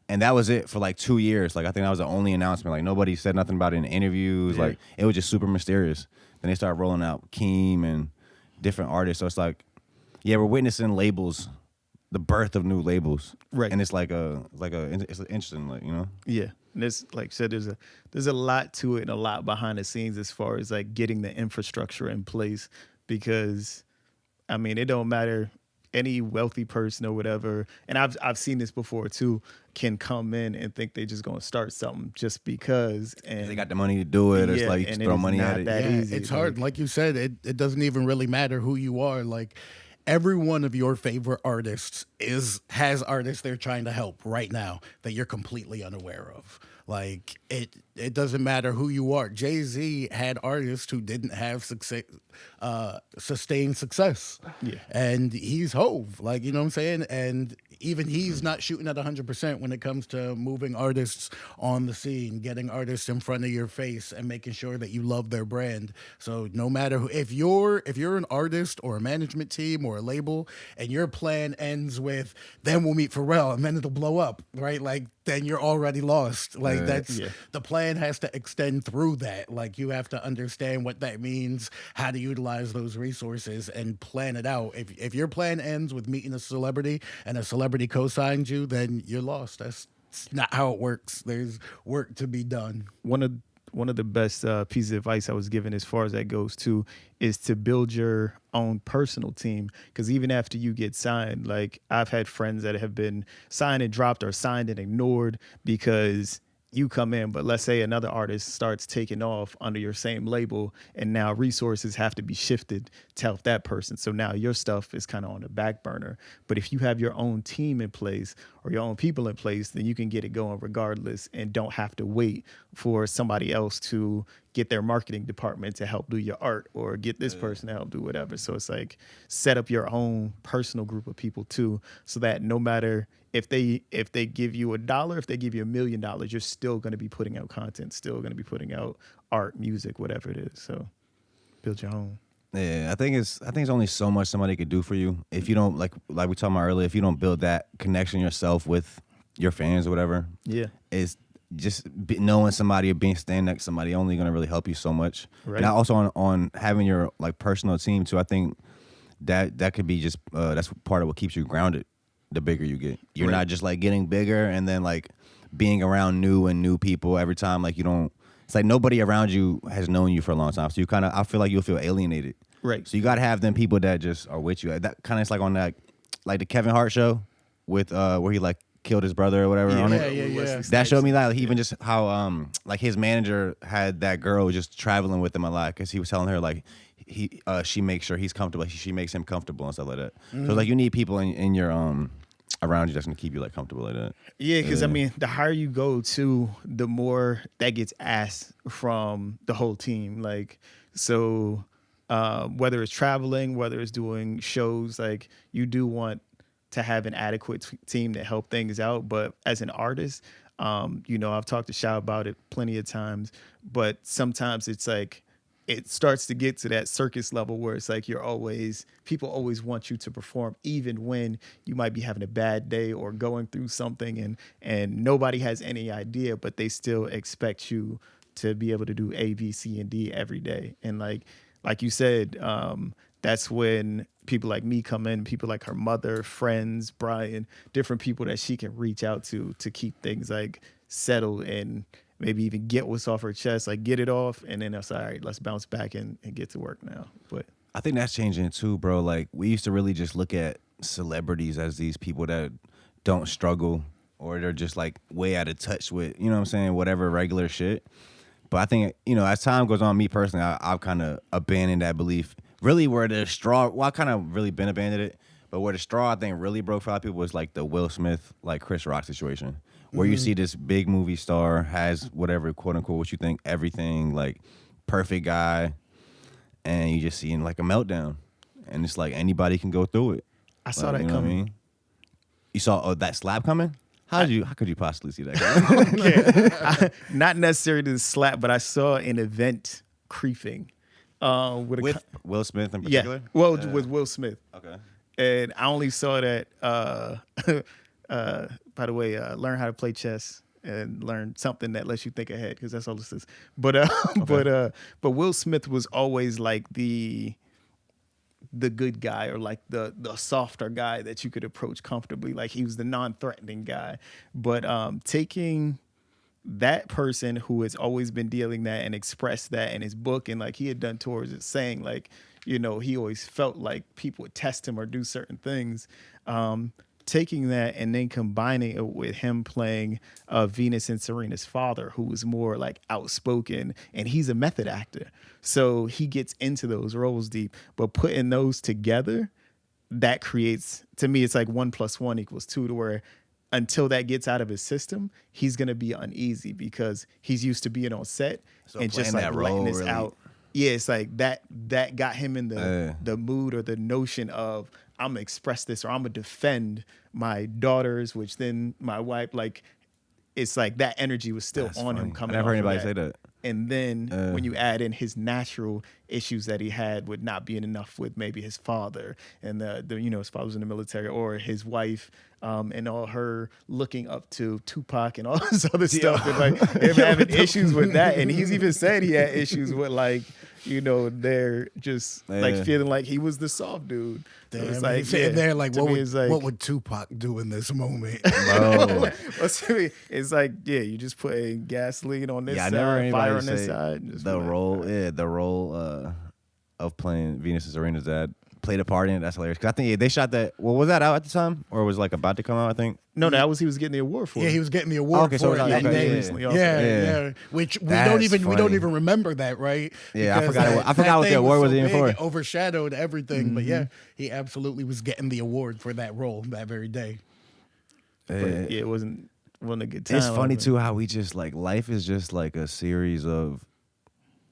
And that was it for like 2 years. Like I think that was the only announcement. Like nobody said nothing about it in interviews. Yeah. Like it was just super mysterious. Then they started rolling out Keem and different artists. So it's like, yeah, we're witnessing labels, the birth of new labels. Right. And it's it's interesting, like, you know? Yeah. And there's, like I said, there's a lot to it and a lot behind the scenes as far as like getting the infrastructure in place, because I mean, it don't matter, any wealthy person or whatever, and I've seen this before too, can come in and think they just gonna start something just because, and They got the money to do it. It's Yeah, like and throw it is money not at it. that Yeah, easy. it's hard. Like you said, it doesn't even really matter who you are. Like every one of your favorite artists has artists they're trying to help right now that you're completely unaware of. Like it doesn't matter who you are. Jay-Z had artists who didn't have sustained success. Yeah. And he's Hove, like, you know what I'm saying? And even he's not shooting at 100% when it comes to moving artists on the scene, getting artists in front of your face and making sure that you love their brand. So no matter who, if you're an artist or a management team or a label and your plan ends with, then we'll meet Pharrell and then it'll blow up, right? Like, then you're already lost. Like the plan has to extend through that. Like you have to understand what that means, how to utilize those resources and plan it out. If your plan ends with meeting a celebrity and a celebrity co-signs you, then you're lost. That's not how it works. There's work to be done. One of the best pieces of advice I was given as far as that goes too is to build your own personal team, because even after you get signed, like I've had friends that have been signed and dropped or signed and ignored because you come in, but let's say another artist starts taking off under your same label, and now resources have to be shifted to help that person. So now your stuff is kind of on the back burner. But if you have your own team in place or your own people in place, then you can get it going regardless and don't have to wait for somebody else to get their marketing department to help do your art or get this person to help do whatever. So it's like set up your own personal group of people too, so that no matter if they give you $1, if they give you $1 million, you're still going to be putting out content, still going to be putting out art, music, whatever it is. So build your own. Yeah, I think it's only so much somebody could do for you if you don't like we talked about earlier. If you don't build that connection yourself with your fans or whatever, Yeah. it's just knowing somebody or being standing next to somebody only going to really help you so much. Right. And also on having your like personal team too. I think that could be just that's part of what keeps you grounded. The bigger you get, you're Right. not just like getting bigger and then like being around new people every time. Like you don't. It's like nobody around you has known you for a long time, so you kind of I feel like you'll feel alienated. Right. So you got to have them people that just are with you. That kind of is like on that, like the Kevin Hart show with where he like killed his brother or whatever on it. Yeah. That showed me that even just how like his manager had that girl just traveling with him a lot because he was telling her like she makes sure he's comfortable, she makes him comfortable and stuff like that. So it's like you need people in your around you that's gonna keep you like comfortable like that. Yeah, because I mean, the higher you go to, the more that gets asked from the whole team. Like, so whether it's traveling, whether it's doing shows, like you do want to have an adequate team to help things out. But as an artist, you know, I've talked to Shao about it plenty of times, but sometimes it's like, it starts to get to that circus level where it's like people always want you to perform even when you might be having a bad day or going through something and nobody has any idea, but they still expect you to be able to do A, B, C, and D every day. And like you said, that's when people like me come in, people like her mother, friends, Brian, different people that she can reach out to keep things like settled and maybe even get what's off her chest, like get it off, and then it's all right, let's bounce back and get to work now. But I think that's changing too, bro. Like we used to really just look at celebrities as these people that don't struggle or they're just like way out of touch with, you know what I'm saying, whatever regular shit. But I think, you know, as time goes on, me personally, I've kind of abandoned that belief. Really where the straw, well, I kind of really been abandoned it, but where the straw I think really broke for a lot of people was like the Will Smith, like Chris Rock situation. Where you see this big movie star has whatever, quote unquote, what you think, everything, like perfect guy, and you just see like a meltdown. And it's like anybody can go through it. I saw Like, that you know coming. What I mean? You saw that slap coming? How could you possibly see that coming? Not necessarily the slap, but I saw an event creeping With Will Smith in particular? with Will Smith. Okay. And I only saw that by the way, learn how to play chess and learn something that lets you think ahead, because that's all this is. But but Will Smith was always like the good guy, or like the softer guy that you could approach comfortably. Like he was the non-threatening guy. But taking that person who has always been dealing that and expressed that in his book, and like he had done tours it saying like, you know, he always felt like people would test him or do certain things. Taking that and then combining it with him playing Venus and Serena's father, who was more like outspoken, and he's a method actor. So he gets into those roles deep, but putting those together, that creates, to me, it's like 1 + 1 = 2, to where until that gets out of his system, he's going to be uneasy because he's used to being on set and just like letting this out. Yeah, it's like that got him in the mood or the notion of, I'm gonna express this, or I'm gonna defend my daughters, which then my wife, like, it's like that energy was still on him coming. I never heard off of anybody say that. And then when you add in his natural issues that he had with not being enough with maybe his father, and the you know, his father was in the military, or his wife, and all her looking up to Tupac and all this other stuff, and like him having issues with that. And he's even said he had issues with, like, you know, they're just like feeling like he was the soft dude. So it's like, they're like, like, what would Tupac do in this moment? Bro. It's like, yeah, you just putting gasoline on this I never heard side, fire anybody on this say side. Just the be like, role, the role of playing Venus and Serena's dad played a part in it. That's hilarious. Because I think they shot that. Well, was that out at the time, or was like about to come out? I think. No, that was he was getting the award for. Yeah, it. he was getting the award Okay, for so it. it was that like- day. okay, recently. Yeah. Yeah. Which we That's don't funny. even remember that, right? Yeah, I Because forgot I forgot what the thing award was so even big, for. it overshadowed everything. But yeah, he absolutely was getting the award for that role that very day. But yeah, it wasn't a good time. It's funny too how we just like life is just like a series of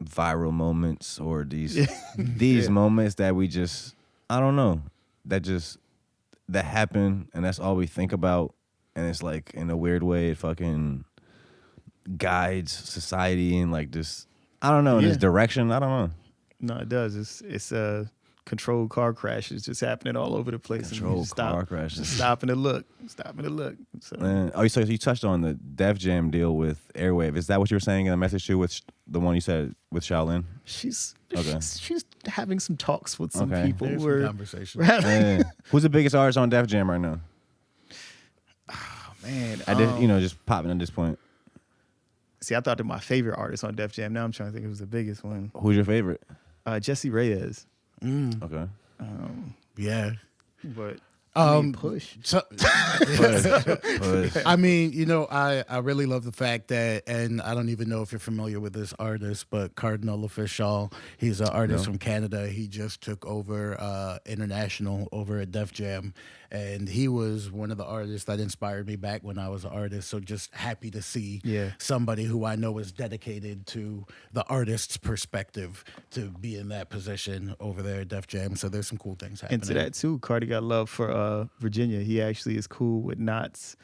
viral moments or these moments that we just I don't know that happen and that's all we think about, and it's like in a weird way it fucking guides society in like this I don't know in this direction. I don't know. No, it does. It's controlled car crashes just happening all over the place. And you Controlled just car crashes. Just stopping to look. So And, so you touched on the Def Jam deal with Airwave. Is that what you were saying in the message too with the one you said with Shaolin? she's Okay. she's having some talks with some Okay. people. There's Where some conversation. Yeah. Who's the biggest artist on Def Jam right now? man, I did, just popping at this point. see, I thought that my favorite artist on Def Jam. Now I'm trying to think who's the biggest one. Who's your favorite? Jesse Reyes. Okay. Yeah. But Push. So, Push. I mean, I really love the fact that, and I don't even know if you're familiar with this artist, but Cardinal Official, he's an artist from Canada. He just took over international over at Def Jam, and he was one of the artists that inspired me back when I was an artist. So just happy to see somebody who I know is dedicated to the artist's perspective to be in that position over there at Def Jam. So there's some cool things happening. And to that too, Cardi got love for Virginia. He actually is cool with Knots.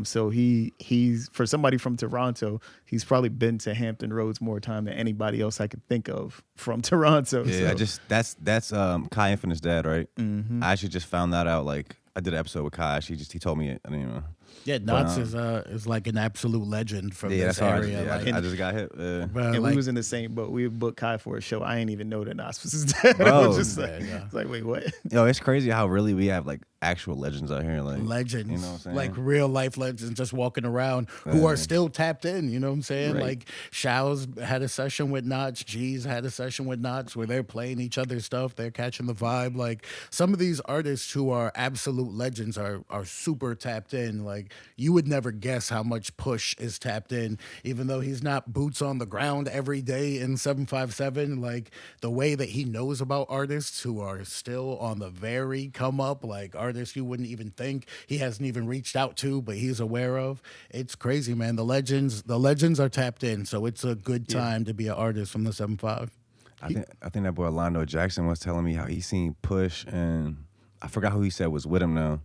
So he's for somebody from Toronto, he's probably been to Hampton Roads more time than anybody else I could think of from Toronto. Yeah, so. that's Kai Infinite's dad, right? Mm-hmm. I actually just found that out. Like I did an episode with Kai. He told me it. I didn't even know. Yeah, Knots is like an absolute legend from this that's hard. area. Yeah, like, I just got hit. And like, we was in the same boat. We booked Kai for a show. I ain't even know that Knots was his dad. I Bro. was just like, Yeah. it's like, wait, what? Yo, it's crazy how really we have like actual legends out here. Like legends, you know what I'm saying? like real life legends just walking around who are still tapped in, you know what I'm saying? Right. Like Show's had a session with Knots, G's had a session with Knots where they're playing each other's stuff, they're catching the vibe. Like some of these artists who are absolute legends are super tapped in. Like you would never guess how much Push is tapped in, even though he's not boots on the ground every day in 757. Like the way that he knows about artists who are still on the very come up, like artists you wouldn't even think he hasn't even reached out to, but he's aware of. It's crazy, man. The legends are tapped in, so it's a good time to be an artist from the 7-5. I think that boy Orlando Jackson was telling me how he seen Push, and I forgot who he said was with him now,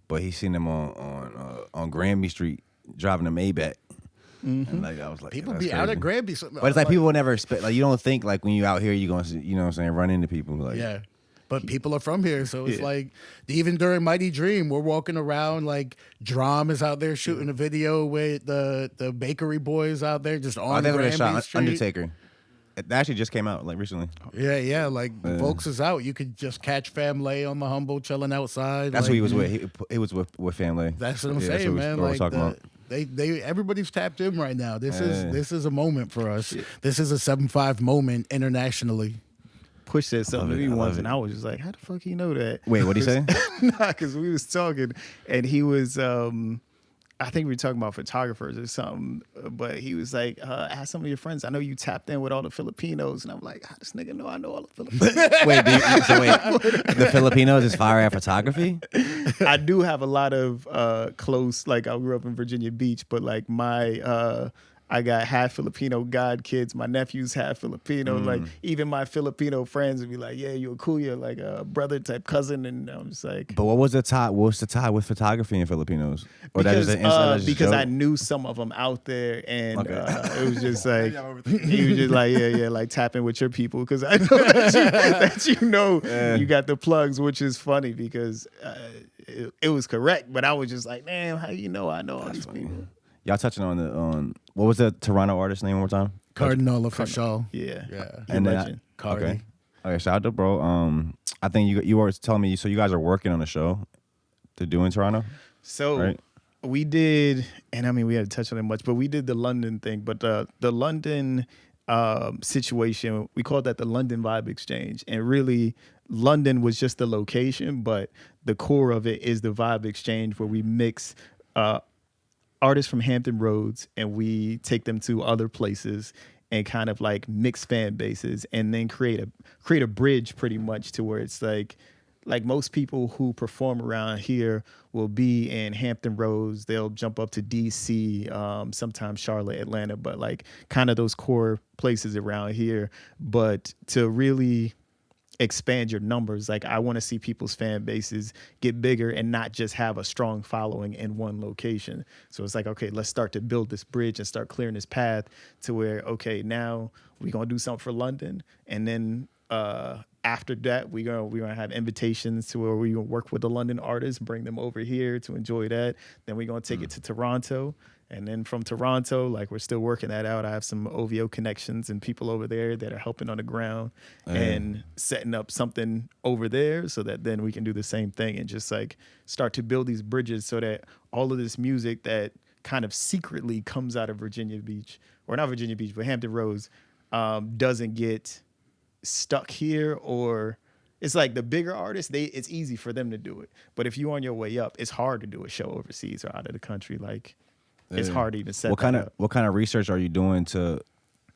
but he seen him on Granby Street driving a Maybach. And like I was like, People that's be out crazy. at Granby. But it's like people will never expect. Like you don't think like when you out here you gonna you know what I'm saying run into people like Yeah. But people are from here, so it's like even during Mighty Dream, we're walking around like Drum is out there shooting a video with the bakery boys out there just on I think they Granby shot Street. Undertaker. It actually just came out like recently. Yeah, like Volks is out. You could just catch Family on the Humble chilling outside. That's like, who he was with. He was with family. That's what I'm Yeah, that's saying, what man. we were Like talking about. they everybody's tapped in right now. This is a moment for us. This is a 7-5 moment internationally. Push said something to it, me I love once, it. and I was just like, how the fuck he know that? Wait, what'd he say? Nah, because we was talking, and he was, I think we were talking about photographers or something, but he was like, ask some of your friends. I know you tapped in with all the Filipinos, and I'm like, how this nigga know I know all the Filipinos? wait, the Filipinos is fire at photography? I do have a lot of close, like I grew up in Virginia Beach, but like I got half Filipino god kids. My nephew's half Filipino. Like even my Filipino friends would be like, "Yeah, you're cool. You're like a brother type cousin." And I'm just like, But what's the tie with photography and Filipinos? Or because that's just because joke? I knew some of them out there, and Okay. it was just like he was just like, yeah, like tapping with your people because I know that you know you got the plugs, which is funny because it was correct, but I was just like, damn, how you know I know all these people? Y'all touching on what was the Toronto artist name one more time? Cardinal Official. Yeah, And then legend. Cardi. Okay, shout out to bro. I think you were telling me so you guys are working on a show to do in Toronto. So Right. we did, and I mean we haven't touched on it much, but we did the London thing. But the London situation, we called that the London Vibe Exchange, and really London was just the location, but the core of it is the vibe exchange where we mix artists from Hampton Roads and we take them to other places and kind of like mix fan bases and then create a bridge pretty much to where it's like most people who perform around here will be in Hampton Roads. They'll jump up to DC, sometimes Charlotte, Atlanta, but like kind of those core places around here. But to really expand your numbers, like I want to see people's fan bases get bigger and not just have a strong following in one location. So it's like, okay, let's start to build this bridge and start clearing this path to where, okay, now we're gonna do something for London, and then after that we're gonna have invitations to where we're gonna work with the London artists, bring them over here to enjoy that. Then we're gonna take it to Toronto. And then from Toronto, like we're still working that out. I have some OVO connections and people over there that are helping on the ground and setting up something over there so that then we can do the same thing and just like start to build these bridges so that all of this music that kind of secretly comes out of Virginia Beach, or not Virginia Beach, but Hampton Roads, doesn't get stuck here. Or it's like the bigger artists, it's easy for them to do it. But if you're on your way up, it's hard to do a show overseas or out of the country. Like, it's hard to even set what kind of research are you doing to,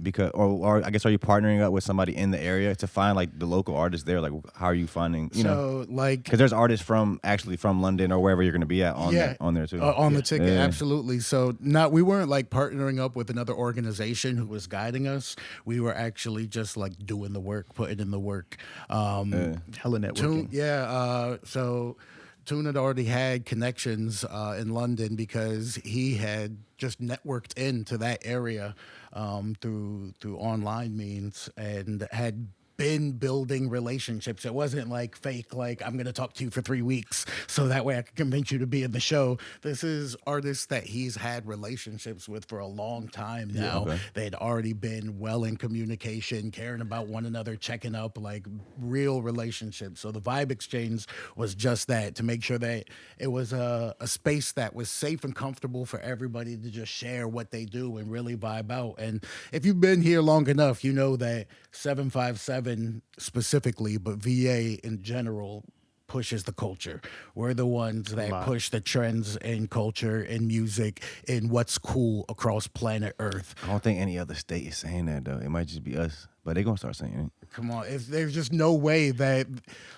because or I guess, are you partnering up with somebody in the area to find like the local artists there? Like, how are you finding, you know, like, because there's artists from London or wherever you're going to be at on there too. On the ticket, absolutely. So we weren't like partnering up with another organization who was guiding us. We were actually just like doing the work, putting in the work. Hella networking. So Toon had already had connections in London because he had just networked into that area through online means and had been building relationships. It wasn't like fake, like I'm going to talk to you for 3 weeks so that way I can convince you to be in the show. This is artists that he's had relationships with for a long time now. Yeah, okay. They'd already been well in communication, caring about one another, checking up, like real relationships. So the vibe exchange was just that, to make sure that it was a space that was safe and comfortable for everybody to just share what they do and really vibe out. And if you've been here long enough, you know that 757 specifically, but VA in general, pushes the culture. We're the ones that push the trends in culture, in music, in what's cool across planet Earth. I don't think any other state is saying that, though. It might just be us, but they're going to start saying it. Come on. There's just no way that,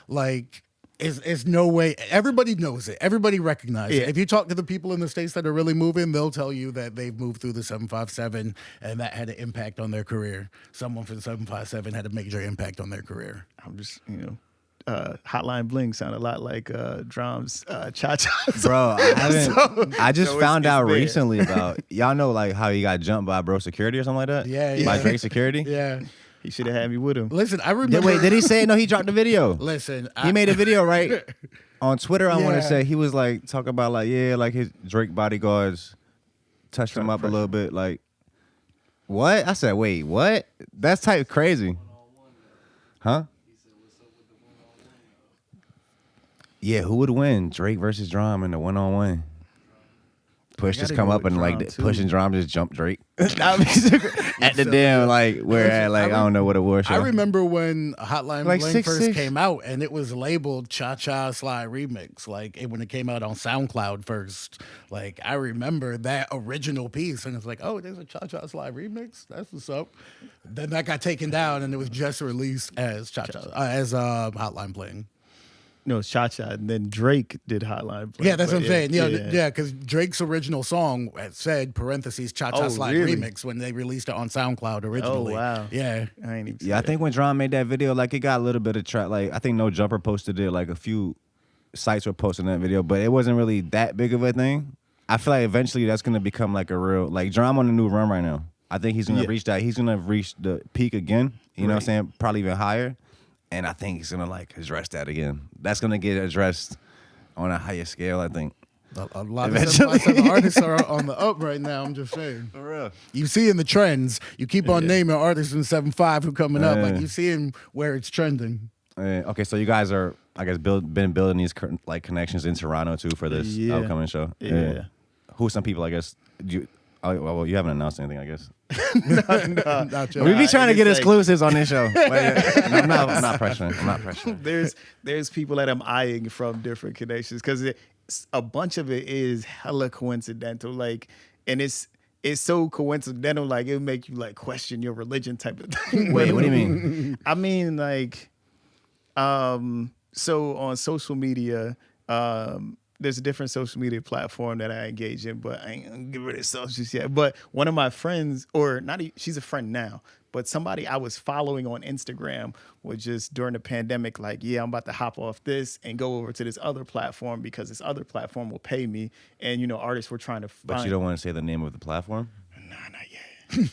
like, it's no way. Everybody knows it. Everybody recognizes it. If you talk to the people in the states that are really moving, they'll tell you that they've moved through the 757 and that had an impact on their career. Someone from the 757 had a major impact on their career. I'm just, Hotline Bling sound a lot like Drum's Cha-Cha. Bro, I just found out recently about, y'all know like how he got jumped by bro security or something like that? Yeah. By Drake security? Yeah. He should have had me with him. Listen, I remember. Wait, did he say it? No, he dropped the video. Listen. He made a video, right? On Twitter, I want to say, he was like, talking about like, like his Drake bodyguards touched him up a little bit. Like, what? I said, wait, what? That's type crazy. Huh? Yeah, who would win? Drake versus Drum in the one-on-one. Push just come up and like pushing Drum just jump Drake at the damn like where at like I don't know what it was. I remember when Hotline Bling first came out and it was labeled Cha-Cha Slide Remix, like when it came out on SoundCloud first. Like I remember that original piece and it's like, oh, there's a Cha-Cha Slide Remix. That's what's up. Then that got taken down and it was just released as Hotline Bling. No, it's Cha-Cha, and then Drake did Hotline Bling. Yeah, that's what I'm saying. Yeah, because Drake's original song said parentheses Cha-Cha Slide Remix when they released it on SoundCloud originally. Oh, wow. Yeah. I ain't even I think when Drum made that video, like it got a little bit of like I think No Jumper posted it, like a few sites were posting that video, but it wasn't really that big of a thing. I feel like eventually that's gonna become like a real like Drum on a new run right now. I think he's gonna reach that. He's gonna reach the peak again. You know what I'm saying? Probably even higher. And I think he's going to, like, address that again. That's going to get addressed on a higher scale, I think. A lot of 757 artists are on the up right now, I'm just saying. For real. You see in the trends, you keep on naming artists in 7.5 who coming up. Like, you see where it's trending. Okay, so you guys are, I guess, been building these, like, connections in Toronto, too, for this upcoming show. Yeah. Who are some people, I guess, you haven't announced anything, I guess. Not We be trying to get it's like- exclusives on this show. But yeah, no, I'm not pressuring. I'm not pressuring. There's people that I'm eyeing from different connections because a bunch of it is hella coincidental. Like, and it's so coincidental. Like, it'll make you like question your religion type of thing. Wait, what do you mean? I mean, like, so on social media, there's a different social media platform that I engage in, but I ain't gonna give her this stuff just yet. But one of my friends, or not, she's a friend now, but somebody I was following on Instagram was just during the pandemic, like, yeah, I'm about to hop off this and go over to this other platform because this other platform will pay me. And, you know, artists were trying to find. But you don't want to say the name of the platform? Nah, not yet.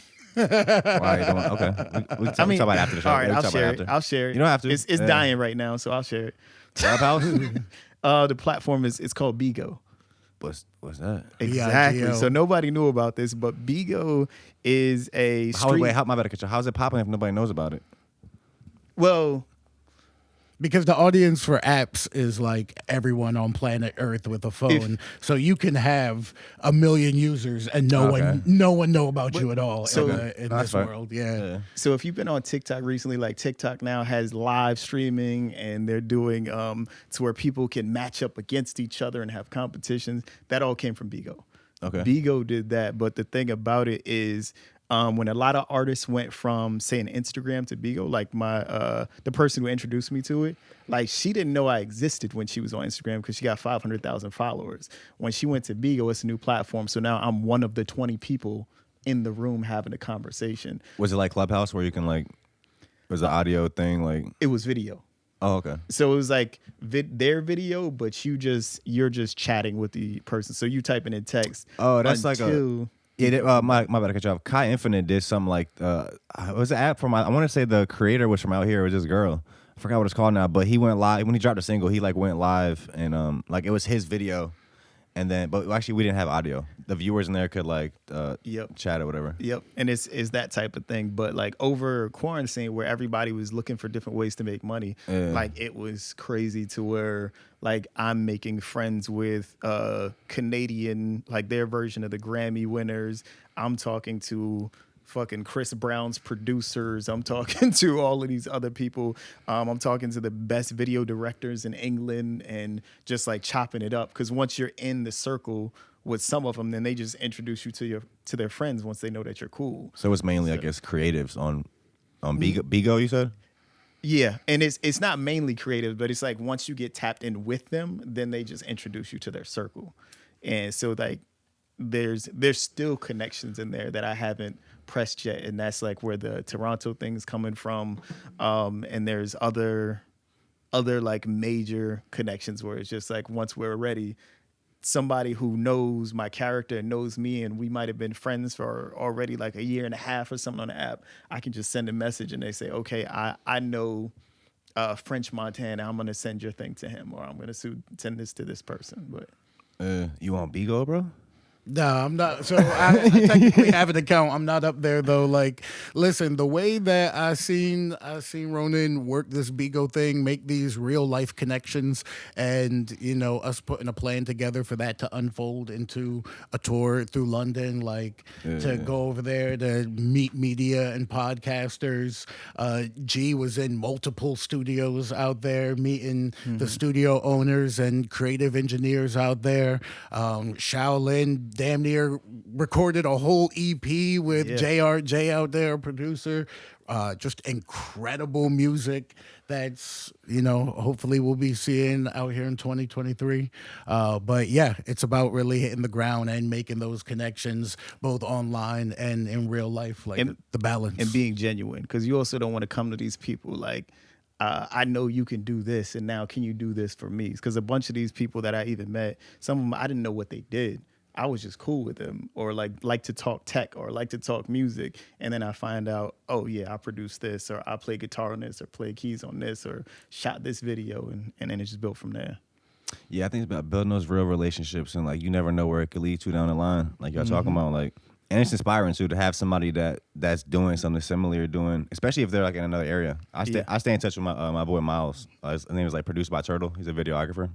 Why you don't want, okay. We'll talk about it after the show. All right, We'll I'll talk about share it it. after. I'll share it. You don't have to. It's Yeah. dying right now, so I'll share it. Clubhouse? The platform it's called Bigo. What's that? Exactly. B-I-G-O. So nobody knew about this, but Bigo is a street. Wait, my bad. How's it popping if nobody knows about it? Well, Because the audience for apps is like everyone on planet Earth with a phone, so you can have 1 million users and no one know about you at all So- in That's this fine. world. Yeah. so if you've been on TikTok recently, like TikTok now has live streaming and they're doing to where people can match up against each other and have competitions. That all came from Bigo. Okay. Bigo did that, but the thing about it is when a lot of artists went from say an Instagram to Bigo, like the person who introduced me to it, like she didn't know I existed when she was on Instagram because she got 500,000 followers. When she went to Bigo, it's a new platform, so now I'm one of the 20 people in the room having a conversation. Was it like Clubhouse where you can like, was the audio thing like? It was video. Oh, okay. So it was like their video, but you're just chatting with the person. So you typing in text. Oh, that's like a. until- Yeah, my bad to cut you off. Kai Infinite did something like it was an app from I want to say the creator was from out here. It was this girl. I forgot what it's called now, but he went live when he dropped a single. He like went live and like it was his video, and then but actually we didn't have audio. The viewers in there could like Yep. chat or whatever. Yep, and it's that type of thing. But like over quarantine, where everybody was looking for different ways to make money, Yeah. like it was crazy to where like I'm making friends with Canadian, like their version of the Grammy winners. I'm talking to fucking Chris Brown's producers. I'm talking to all of these other people. I'm talking to the best video directors in England and just like chopping it up. Because once you're in the circle with some of them, then they just introduce you to their friends once they know that you're cool. So it's mainly I guess creatives on Bigo. You said. Yeah, and it's not mainly creative, but it's like once you get tapped in with them, then they just introduce you to their circle. And so like there's still connections in there that I haven't pressed yet, and that's like where the Toronto thing's coming from. And there's other like major connections where it's just like once we're ready, somebody who knows my character and knows me, and we might have been friends for already like a year and a half or something on the app, I can just send a message and they say, okay, I know French Montana, I'm gonna send your thing to him, or I'm gonna send this to this person. But You on Bigo, bro? No, I'm not. So I technically have an account. I'm not up there though. Like, listen, the way that I seen Ronin work this Bigo thing, make these real life connections, and you know us putting a plan together for that to unfold into a tour through London, like to go over there to meet media and podcasters. G was in multiple studios out there, meeting the studio owners and creative engineers out there. Shaolin damn near recorded a whole EP with JRJ out there, producer. Just incredible music that's, you know, hopefully we'll be seeing out here in 2023. But yeah, it's about really hitting the ground and making those connections both online and in real life, like the balance. and being genuine, because you also don't want to come to these people like, I know you can do this, and now can you do this for me? Because a bunch of these people that I even met, some of them I didn't know what they did. I was just cool with them, or like to talk tech, or like to talk music, and then I find out, oh yeah, I produced this, or I play guitar on this, or play keys on this, or shot this video, and then it just built from there. Yeah, I think it's about building those real relationships, and like you never know where it could lead to down the line. Like y'all talking about, like And it's inspiring too to have somebody that's doing something similar, especially if they're like in another area. I stay in touch with my boy Miles. His name is like produced by Turtle. He's a videographer.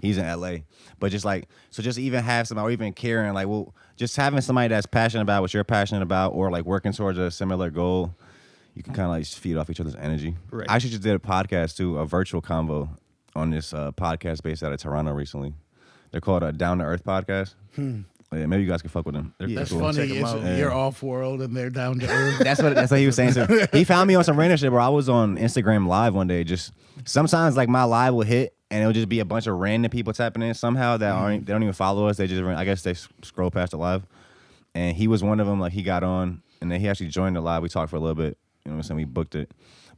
He's in LA. But just even have somebody, or even caring, like, well, just having somebody that's passionate about what you're passionate about, or like working towards a similar goal, you can kind of like feed off each other's energy. Right. I actually just did a podcast too, a virtual convo on this podcast based out of Toronto recently. They're called a Down to Earth podcast. Yeah, maybe you guys can fuck with them. That's cool. funny. You're off world and they're down to earth. That's what he was saying. So he found me on some random shit, bro. I was on Instagram Live one day. Just sometimes like my live will hit and it'll just be a bunch of random people tapping in somehow that they don't even follow us. They just, I guess they scroll past the live. And he was one of them. Like he got on and then he actually joined the live. We talked for a little bit. You know what I'm saying? We booked it.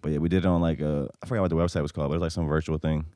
But yeah, we did it on like I forgot what the website was called, but it was like some virtual thing.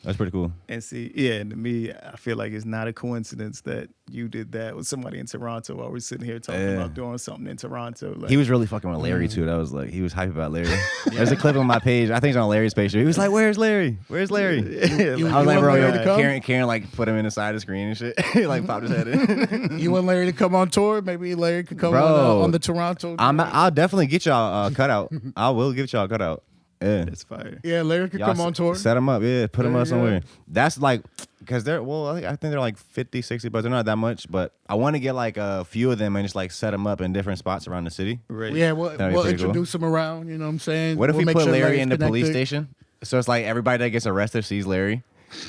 That's pretty cool. And see, yeah, and to me, I feel like it's not a coincidence that you did that with somebody in Toronto while we're sitting here talking about doing something in Toronto. Like, he was really fucking with Larry too. That was like, he was hype about Larry. There's a clip on my page. I think it's on Larry's page. He was like, "Where's Larry? Where's Larry?" I was like, "Bro, Karen like put him in the side of the screen and shit." He like popped his head in. You want Larry to come on tour? Maybe Larry could come on the Toronto tour. I'll definitely get y'all a cutout. I will get y'all a cutout. Yeah, that's fire. Yeah, Larry could come on tour. Set them up. Yeah, put them up somewhere. That's like, because they're, I think they're like 50, 60, but they're not that much. But I want to get like a few of them and just like set them up in different spots around the city. Right. Yeah, we'll introduce them around. You know what I'm saying? What if we put Larry in the police station? So it's like everybody that gets arrested sees Larry.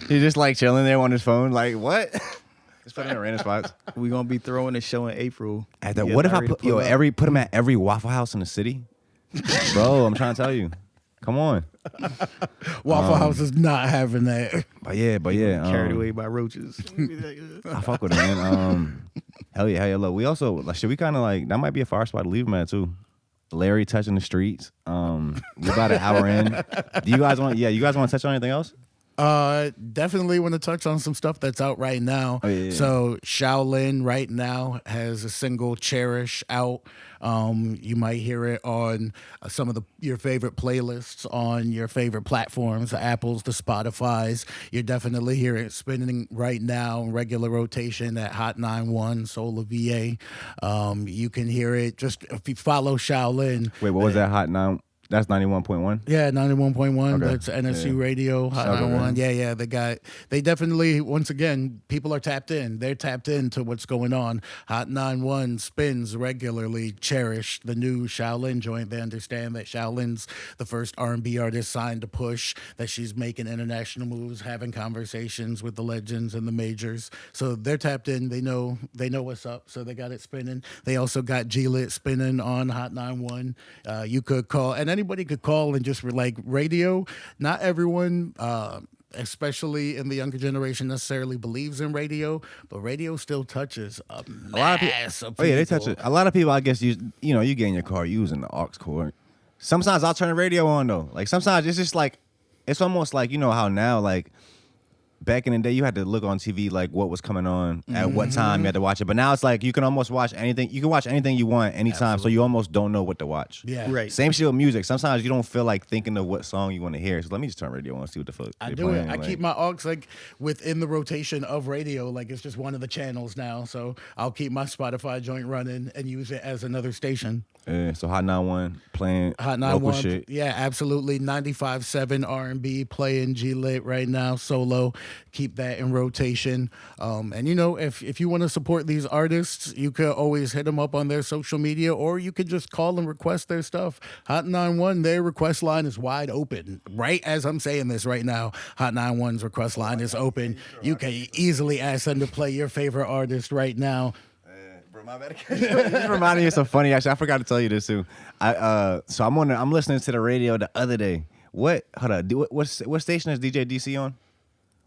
He's just like chilling there on his phone. Like, what? Just put him in random spots. We're going to be throwing a show in April. What if I put him at every Waffle House in the city? Bro, I'm trying to tell you. Come on. Waffle House is not having that. But yeah. Carried away by roaches. I fuck with it, man. Hell yeah. Look, we also, like, should we kind of like, that might be a fire spot to leave him at too. Larry touching the streets. We're about an hour in. Do you guys want to touch on anything else? Definitely want to touch on some stuff that's out right now. Oh, yeah. So Shaolin right now has a single "Cherish" out. You might hear it on some of your favorite playlists on your favorite platforms, the Apples, the Spotifys. You definitely hear it spinning right now, regular rotation at Hot 91, Soul of VA. You can hear it just if you follow Shaolin. Wait, what was that Hot 9? That's 91.1? Yeah, 91.1. Okay. That's NSU Radio, Hot 91. Yeah. They definitely, once again, people are tapped in. They're tapped into what's going on. Hot 91 spins regularly. Cherish, the new Shaolin joint. They understand that Shaolin's the first R&B artist signed to Push, that she's making international moves, having conversations with the legends and the majors. So they're tapped in. They know what's up, so they got it spinning. They also got G-Lit spinning on Hot 91. You could call, and anybody could call and just like radio. Not everyone, especially in the younger generation, necessarily believes in radio, but radio still touches a lot of people. Oh yeah, they touch it. A lot of people, I guess, you get in your car using the aux cord. Sometimes I'll turn the radio on though. Like sometimes it's just like, it's almost like, you know how now, like back in the day, you had to look on TV like what was coming on at what time you had to watch it. But now it's like you can almost watch anything. You can watch anything you want anytime. Absolutely. So you almost don't know what to watch. Yeah, right. Same shit with music. Sometimes you don't feel like thinking of what song you want to hear. So let me just turn radio on and see what the fuck I do playing. I keep my aux like within the rotation of radio. Like it's just one of the channels now. So I'll keep my Spotify joint running and use it as another station. Yeah, so Hot 91 playing Hot 91 shit. Yeah, absolutely. 95.7 R&B playing G-Lit right now, solo. Keep that in rotation. And you know, if you want to support these artists, you could always hit them up on their social media, or you could just call and request their stuff. Hot 91, their request line is wide open. Right as I'm saying this right now, Hot 91's request line is open. You can easily ask them to play your favorite artist right now. This reminded me of some funny action. I forgot to tell you this too. So I'm listening to the radio the other day. What station is DJ DC on?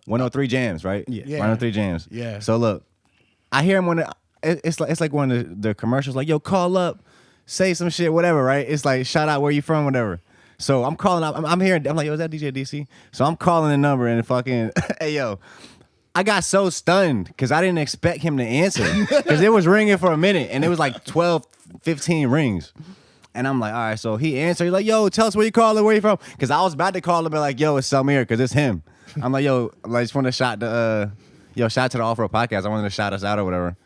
103 Jams, right? Yeah. 103 Jams. Yeah. So look, I hear him it's like one of the commercials, like, yo, call up, say some shit, whatever, right? It's like, shout out where you from, whatever. So I'm calling up, I'm hearing, I'm like, yo, is that DJ DC? So I'm calling the number and fucking, hey, yo. I got so stunned because I didn't expect him to answer because it was ringing for a minute and it was like 12, 15 rings. And I'm like, all right, so he answered. He's like, yo, tell us where you calling, where you from? Because I was about to call him and be like, yo, it's Samir because it's him. I'm like, yo, I just want to shout out to the Off-Road Podcast. I wanted to shout us out or whatever.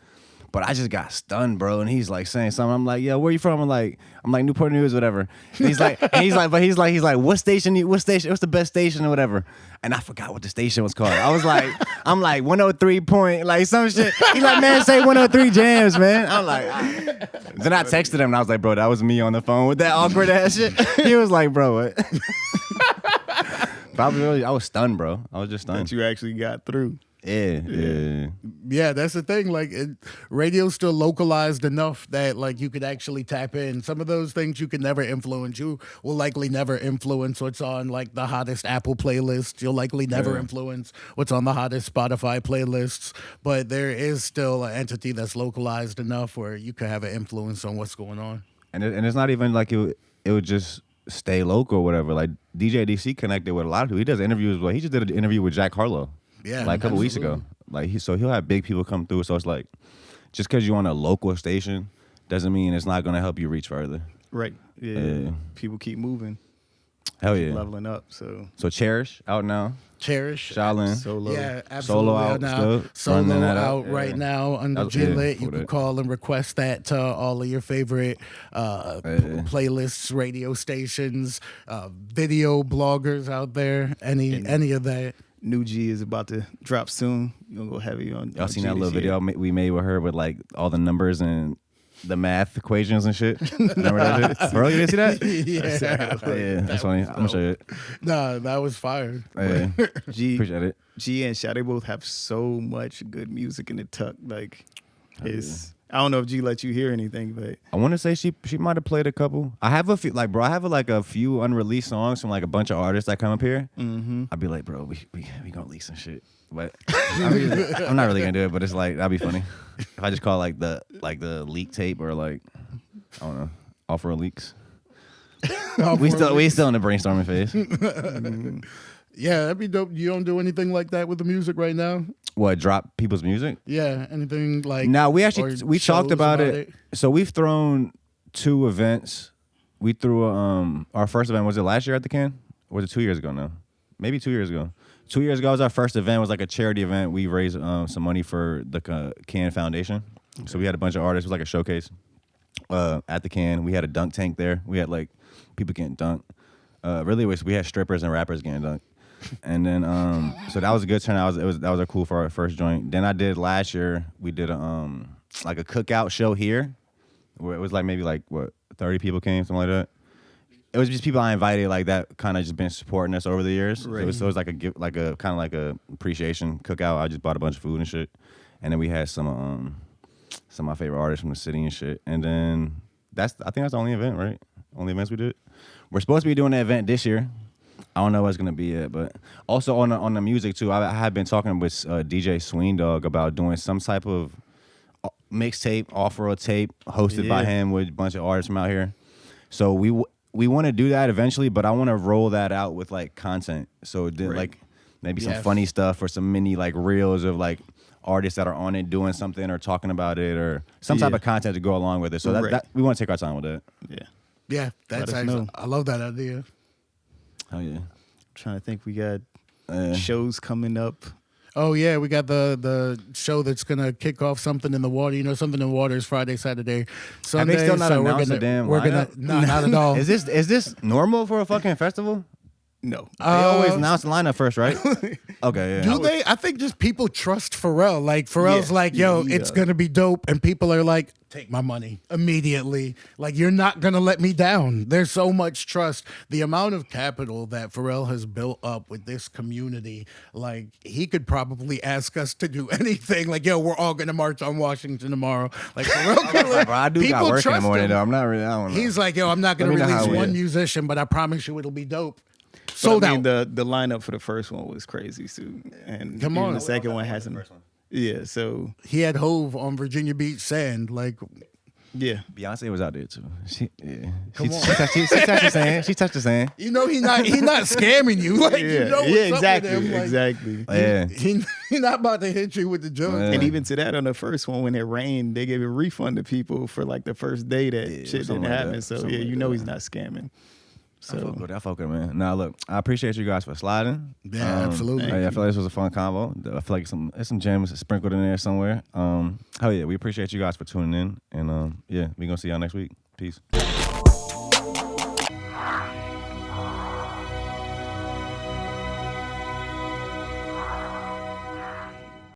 But I just got stunned, bro. And he's like saying something. I'm like, yo, where you from? I'm like Newport News, whatever. And he's like, what station? What's the best station or whatever? And I forgot what the station was called. I'm like 103 point, like some shit. He's like, man, say 103 jams, man. I'm like, Then I texted him and I was like, bro, that was me on the phone with that awkward ass shit. He was like, bro, what? Probably, I was stunned, bro. I was just stunned. That you actually got through. Yeah, that's the thing. Like, radio's still localized enough that like you could actually tap in. Some of those things you can never influence. You will likely never influence what's on like the hottest Apple playlists. You'll likely never influence what's on the hottest Spotify playlists. But there is still an entity that's localized enough where you could have an influence on what's going on. And it's not even like it would just stay local or whatever. Like DJ DC connected with a lot of people. He does interviews. Well, he just did an interview with Jack Harlow. Yeah, like a couple weeks ago. Like he'll have big people come through. So it's like, just because you're on a local station doesn't mean it's not going to help you reach further. Right. Yeah. People keep moving. Hell yeah. Leveling up. So Cherish out now. Cherish. Shaolin. Solo. Yeah, absolutely. Solo out now. still. Solo out Yeah. right now under That- Gillette. yeah, You for can that. call and request that to all of your favorite playlists, radio stations, video bloggers out there. Any of that. New G is about to drop soon. You're gonna go heavy on. Y'all seen G that this little year. video we made with her with like all the numbers and the math equations and shit? Remember that shit? Bro, you didn't see that? Yeah. That's funny. I'm gonna show you it. Nah, that was fire. Yeah. G, Appreciate it. G and Sha, they both have so much good music in the tuck. Like, it's. I don't know if G let you hear anything, but I want to say she might have played a couple. I have a few, like, bro, I have like a few unreleased songs from like a bunch of artists that come up here. mm-hmm. I'd be like, bro, we gonna leak some shit. But I'm not really gonna do it, but it's like, that'd be funny. If I just call it like the leak tape or like, I don't know, offer leaks. we still in the brainstorming phase. Yeah, that'd be dope. You don't do anything like that with the music right now? What, drop people's music? Yeah, anything like Now we or talked shows about it. So we've thrown 2 events. We threw our first event, was it last year at the Can? Or was it 2 years ago now? Maybe 2 years ago. 2 years ago was our first event. It was like a charity event. We raised some money for the Can Foundation. Okay. So we had a bunch of artists. It was like a showcase at the Can. We had a dunk tank there. We had like people getting dunked. We had strippers and rappers getting dunked. And then so that was a good turnout. That was a cool for our first joint. Then I did last year. We did a like a cookout show here, where it was like maybe like 30 people came, something like that. It was just people I invited like that kind of just been supporting us over the years. Right. So it was like a kind of like a appreciation cookout. I just bought a bunch of food and shit, and then we had some of my favorite artists from the city and shit. And then I think that's the only event, right? Only events we did. We're supposed to be doing the event this year. I don't know what's gonna be it, but also on the music too. I had been talking with DJ Sweendog about doing some type of mixtape, off-road tape, hosted by him with a bunch of artists from out here. So we want to do that eventually, but I want to roll that out with like content. So like maybe some funny stuff or some mini like reels of like artists that are on it doing something or talking about it or some type of content to go along with it. So that we want to take our time with that. Yeah, that's actually, I love that idea. Oh yeah. I'm trying to think. We got shows coming up. Oh yeah, we got the show that's gonna kick off Something in the Water. You know, Something in the Water is Friday, Saturday, Sunday. Have they still not so announced the damn we're gonna lineup? no, not at all. Is this normal for a fucking festival? No. They always announce the lineup first, right? Okay, yeah. Do they? I think just people trust Pharrell. Like Pharrell's like, yo, it's gonna be dope, and people are like, take my money immediately. Like you're not gonna let me down. There's so much trust. The amount of capital that Pharrell has built up with this community, like he could probably ask us to do anything. Like, yo, we're all gonna march on Washington tomorrow. Like Pharrell, Bro, I do got work in the morning though. I'm not really. I don't know. He's like, yo, I'm not gonna Let me know release how it one is. musician, but I promise you it'll be dope. So Sold I mean, out. the lineup for the first one was crazy too, and Come even on. the second one hasn't. Yeah, so He had Hove on Virginia Beach Sand. Like, yeah, Beyonce was out there too. She Come on. touched the sand. She touched the sand. you know, he not scamming you. Like, you know what's exactly, up with him. Like, exactly. Yeah. He not about to hit you with the joke. Yeah. And even to that, on the first one, when it rained, they gave a refund to people for like the first day that shit something didn't like happen. that. So Something yeah, like you know that. he's not scamming. So I fuck with it, man. Now look, I appreciate you guys for sliding. Yeah, absolutely. I feel like this was a fun convo. I feel like there's some gems sprinkled in there somewhere. Hell yeah, we appreciate you guys for tuning in, and yeah, we gonna see y'all next week. Peace.